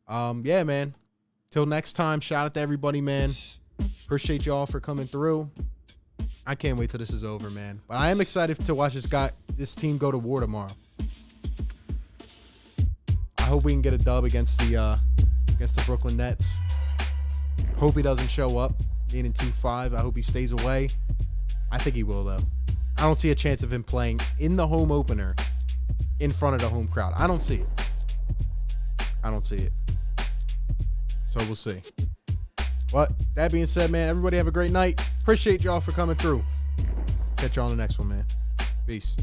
S3: Yeah, man. Till next time, shout out to everybody, man. Appreciate y'all for coming through. I can't wait till this is over, man. But I am excited to watch this team go to war tomorrow. I hope we can get a dub against the Brooklyn Nets. Hope he doesn't show up, meaning 2-5. I hope he stays away. I think he will, though. I don't see a chance of him playing in the home opener in front of the home crowd. I don't see it. So we'll see. But that being said, man, everybody have a great night. Appreciate y'all for coming through. Catch y'all on the next one, man. Peace.